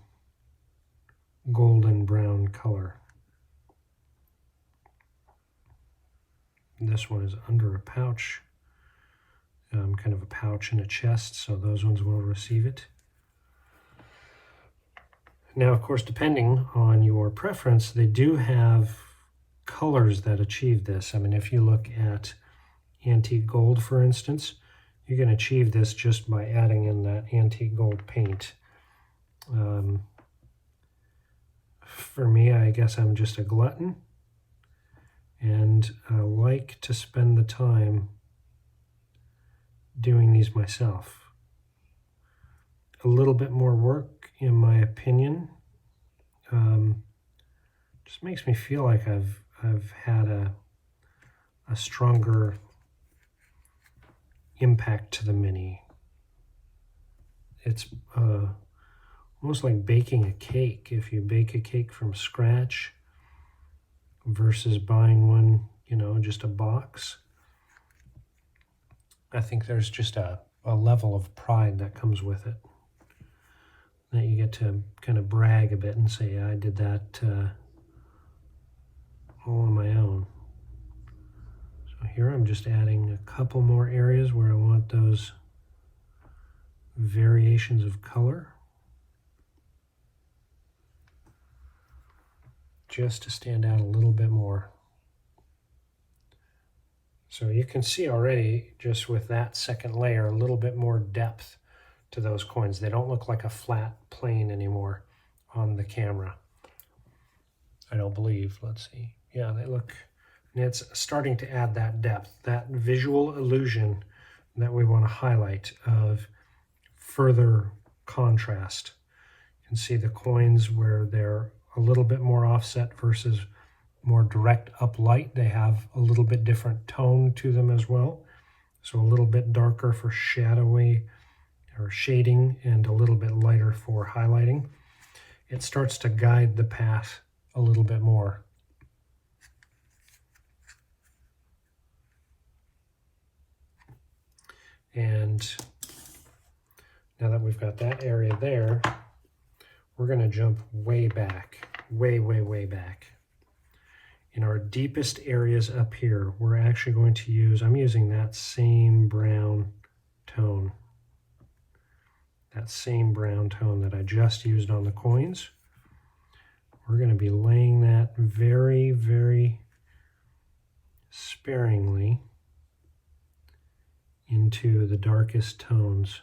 golden brown color. This one is under a pouch, kind of a pouch and a chest, so those ones will receive it. Now, of course, depending on your preference, they do have colors that achieve this. I mean, if you look at antique gold, for instance, you can achieve this just by adding in that antique gold paint. For me, I guess I'm just a glutton, and I like to spend the time doing these myself. A little bit more work, in my opinion, just makes me feel like I've had a stronger impact to the mini. It's almost like baking a cake. If you bake a cake from scratch versus buying one, you know, just a box, I think there's just a level of pride that comes with it. That you get to kind of brag a bit and say, I did that all on my own. So here I'm just adding a couple more areas where I want those variations of color, just to stand out a little bit more. So you can see already, just with that second layer, a little bit more depth to those coins. They don't look like a flat plane anymore on the camera, I don't believe. Let's see. Yeah, they look, and it's starting to add that depth, that visual illusion that we want to highlight of further contrast. You can see the coins where they're a little bit more offset versus more direct up light. They have a little bit different tone to them as well. So a little bit darker for shadowy or shading and a little bit lighter for highlighting. It starts to guide the path a little bit more. And now that we've got that area there, we're going to jump way back, way back. In our deepest areas up here, we're actually going to use, I'm using that same brown tone. That same brown tone that I just used on the coins. We're going to be laying that very, very sparingly into the darkest tones,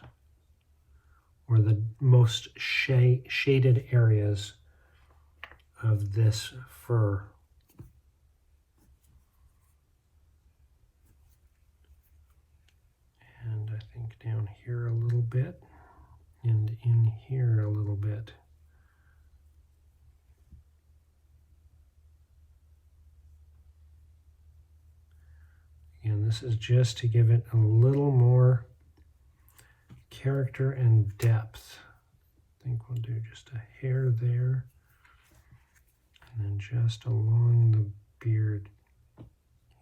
or the most shaded areas of this fur. here a little bit and in here a little bit. And this is just to give it a little more character and depth. I think we'll do just a hair there, and then just along the beard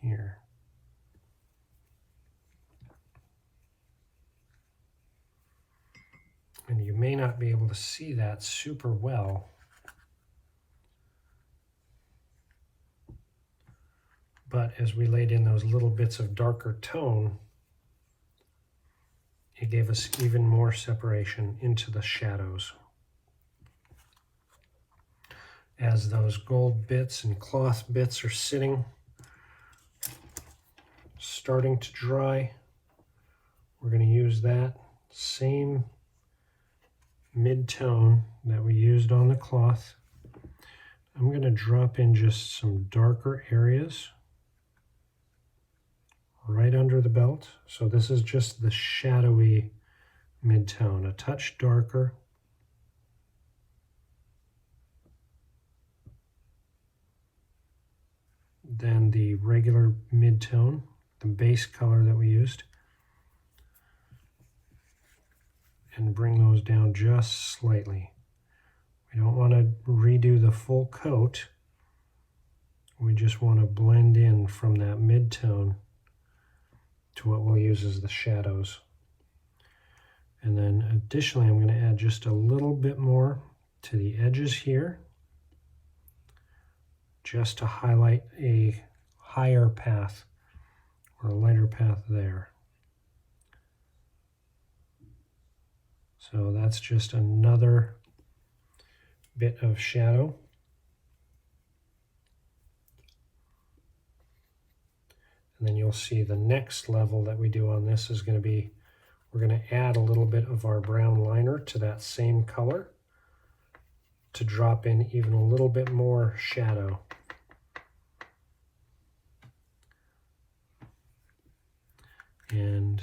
here. And you may not be able to see that super well, but as we laid in those little bits of darker tone, it gave us even more separation into the shadows. As those gold bits and cloth bits are sitting, starting to dry, we're going to use that same mid-tone that we used on the cloth. I'm going to drop in just some darker areas right under the belt. So this is just the shadowy mid-tone, a touch darker. Than the regular mid-tone, the base color that we used. And bring those down just slightly. We don't want to redo the full coat. We just want to blend in from that mid-tone to what we'll use as the shadows. And then additionally, I'm going to add just a little bit more to the edges here, just to highlight a higher path or a lighter path there. So that's just another bit of shadow. And then you'll see the next level that we do on this is going to be, we're going to add a little bit of our brown liner to that same color to drop in even a little bit more shadow. And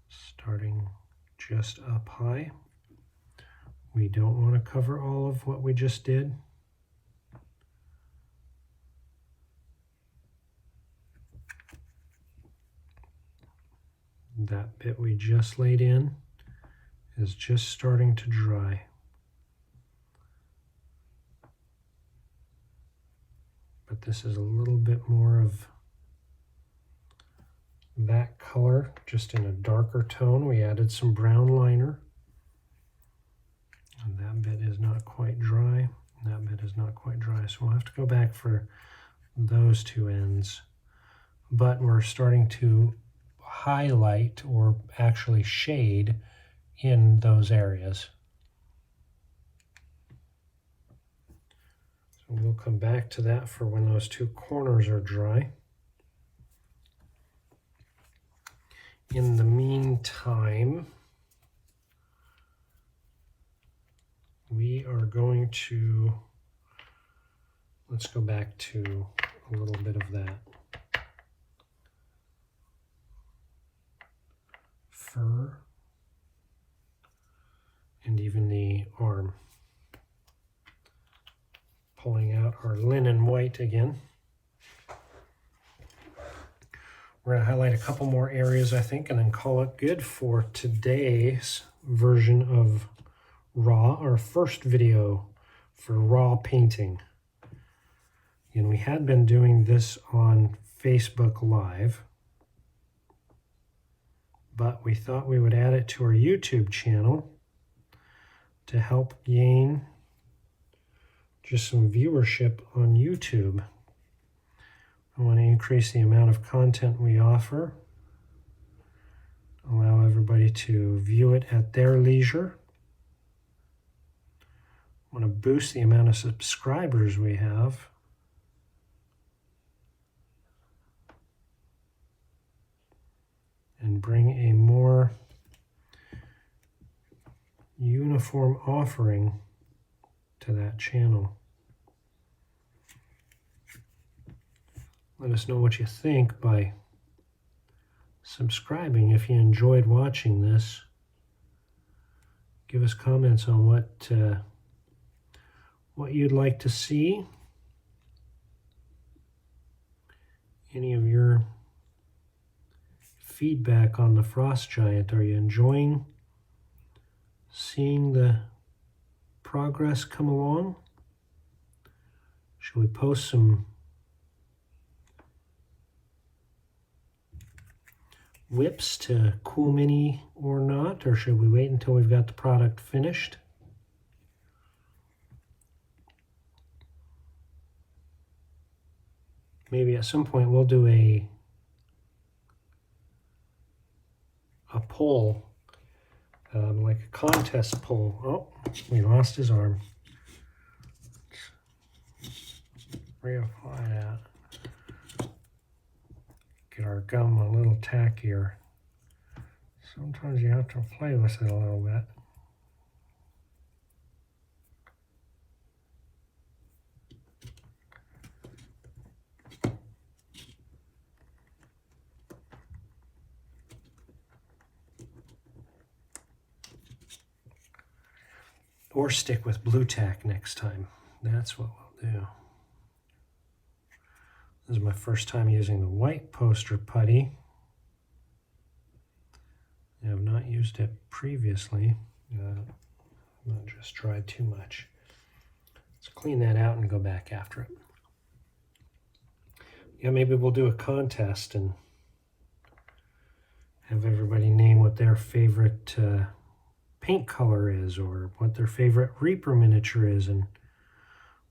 starting just up high, we don't want to cover all of what we just did. That bit we just laid in is just starting to dry. But this is a little bit more of that color, just in a darker tone. We added some brown liner. And that bit is not quite dry. That bit is not quite dry. So we'll have to go back for those two ends. But we're starting to highlight or actually shade in those areas. So we'll come back to that for when those two corners are dry. In the meantime, we are going to, let's go back to a little bit of that fur and even the arm. Pulling out our linen white again. We're going to highlight a couple more areas, I think, and then call it good for today's version of raw, our first video for raw painting. And we had been doing this on Facebook Live, but we thought we would add it to our YouTube channel to help gain just some viewership on YouTube. I want to increase the amount of content we offer, allow everybody to view it at their leisure. I want to boost the amount of subscribers we have. And bring a more uniform offering to that channel. Let us know what you think by subscribing if you enjoyed watching this. Give us comments on what you'd like to see. Any of your feedback on the Frost Giant. Are you enjoying seeing the progress come along? Should we post some whips to Cool Mini or not? Or should we wait until we've got the product finished? Maybe at some point we'll do a poll, like a contest poll. Oh, we lost his arm. Reapply that. Get our gum a little tackier. Sometimes you have to play with it a little bit. Or stick with blue tack next time. That's what we'll do. This is my first time using the white poster putty. I have not used it previously. Not just tried too much. Let's clean that out and go back after it. Yeah, maybe we'll do a contest and have everybody name what their favorite paint color is, or what their favorite Reaper miniature is, and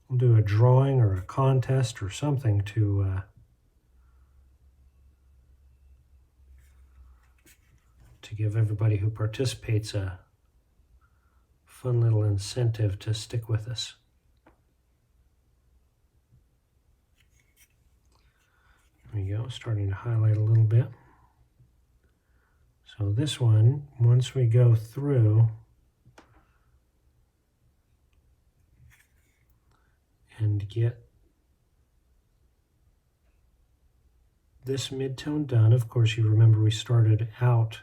we'll do a drawing or a contest or something to give everybody who participates a fun little incentive to stick with us. There we go, starting to highlight a little bit. So this one, once we go through and get this mid-tone done, of course you remember we started out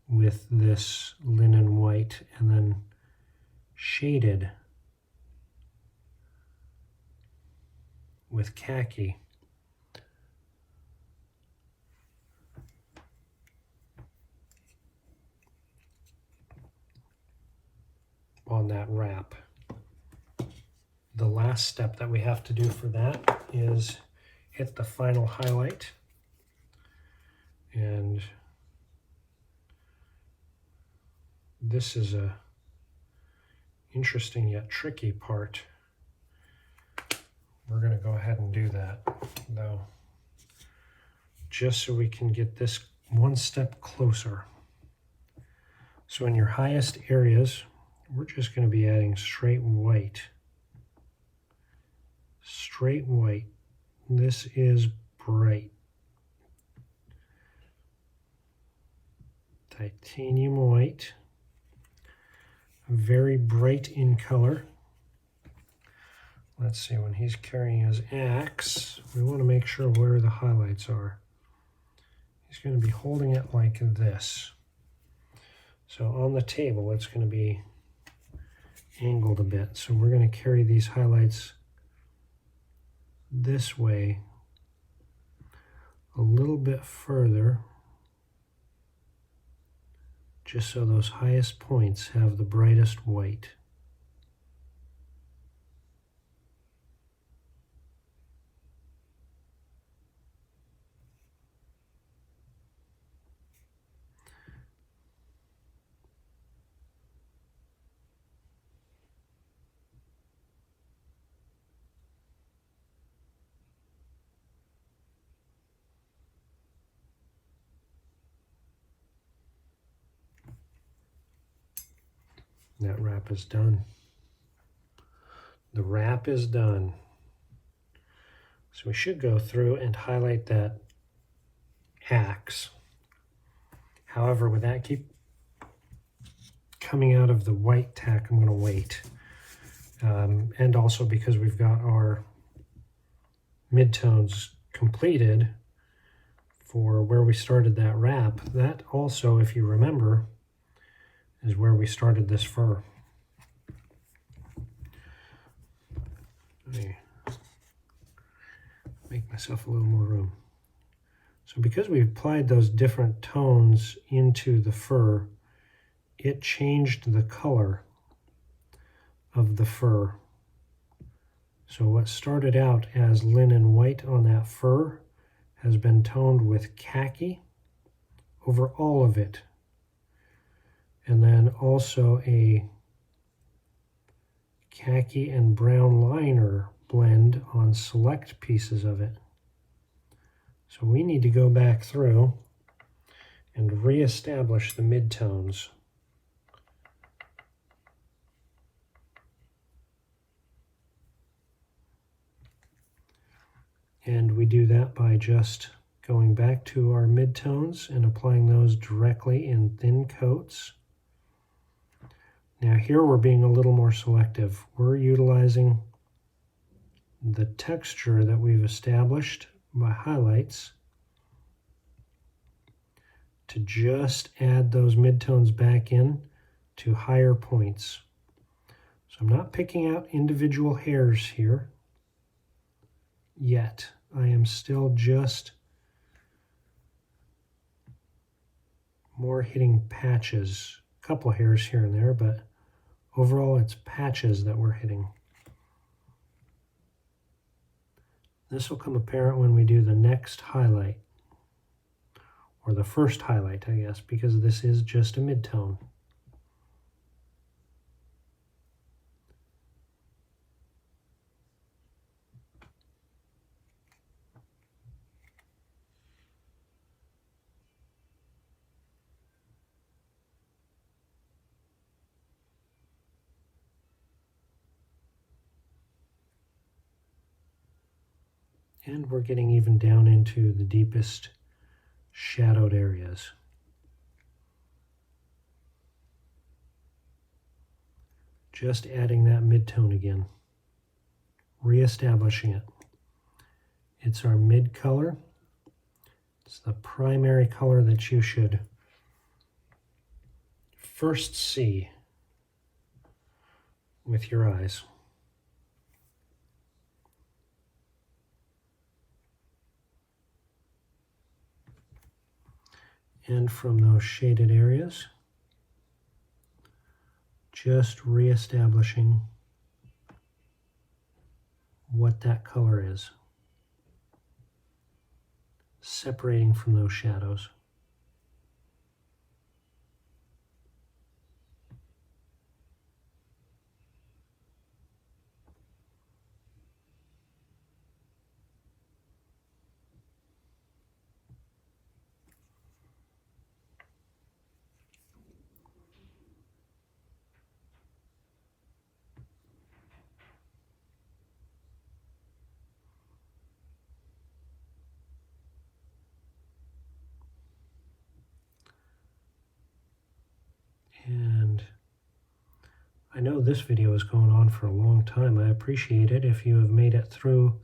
with this linen white and then shaded with khaki. On that wrap. The last step that we have to do for that is hit the final highlight, and this is a interesting yet tricky part. We're going to go ahead and do that though, just so we can get this one step closer. So in your highest areas, we're just going to be adding straight white. Straight white. This is bright. Titanium white. Very bright in color. Let's see, when he's carrying his axe, we want to make sure where the highlights are. He's going to be holding it like this. So on the table, it's going to be angled a bit. So we're going to carry these highlights this way a little bit further, just so those highest points have the brightest white. That wrap is done. The wrap is done. So we should go through and highlight that axe. However, with that keep coming out of the white tack, I'm going to wait. And also because we've got our midtones completed for where we started that wrap. That also, if you remember, is where we started this fur. Let me make myself a little more room. So because we applied those different tones into the fur, it changed the color of the fur. So what started out as linen white on that fur has been toned with khaki over all of it. And then also a khaki and brown liner blend on select pieces of it. So we need to go back through and reestablish the midtones. And we do that by just going back to our midtones and applying those directly in thin coats. Now here we're being a little more selective. We're utilizing the texture that we've established by highlights to just add those midtones back in to higher points. So I'm not picking out individual hairs here yet. I am still just more hitting patches, a couple hairs here and there, but overall it's patches that we're hitting. This will come apparent when we do the next highlight, or the first highlight, I guess, because this is just a midtone. And we're getting even down into the deepest shadowed areas. Just adding that midtone again, reestablishing it. It's our mid color. It's the primary color that you should first see with your eyes. And from those shaded areas, just reestablishing what that color is, separating from those shadows. And I know this video is going on for a long time. I appreciate it if you have made it through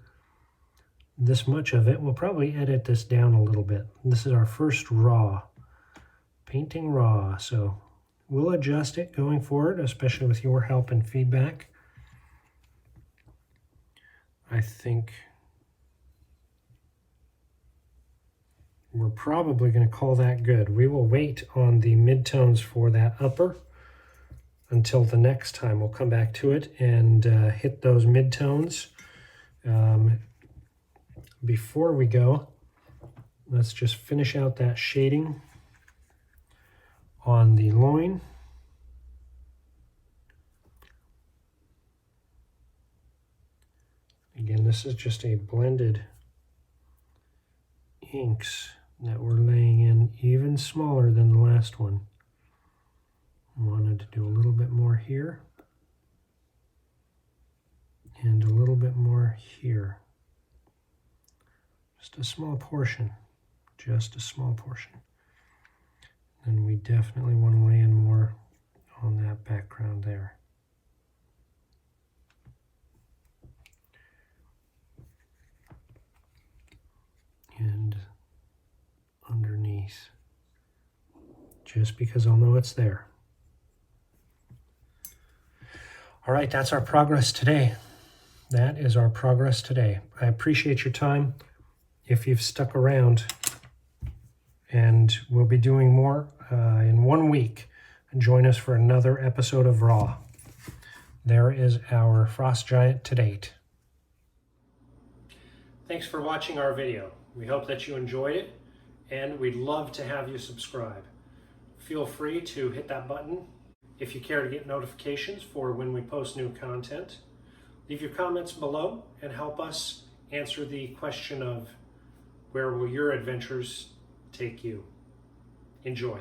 this much of it. We'll probably edit this down a little bit. This is our first raw, painting raw, so we'll adjust it going forward, especially with your help and feedback. I think we're probably going to call that good. We will wait on the midtones for that upper until the next time. We'll come back to it and hit those midtones. Before we go, let's just finish out that shading on the loin. Again, this is just a blended inks that we're laying in, even smaller than the last one. I wanted to do a little bit more here and a little bit more here. Just a small portion, just a small portion. And we definitely want to lay in more on that background there. And just because I'll know it's there. All right, that's our progress today. That is our progress today. I appreciate your time. If you've stuck around, and we'll be doing more in 1 week. And join us for another episode of Raw. There is our frost giant to date. Thanks for watching our video. We hope that you enjoyed it, and we'd love to have you subscribe. Feel free to hit that button if you care to get notifications for when we post new content. Leave your comments below and help us answer the question of where will your adventures take you. Enjoy.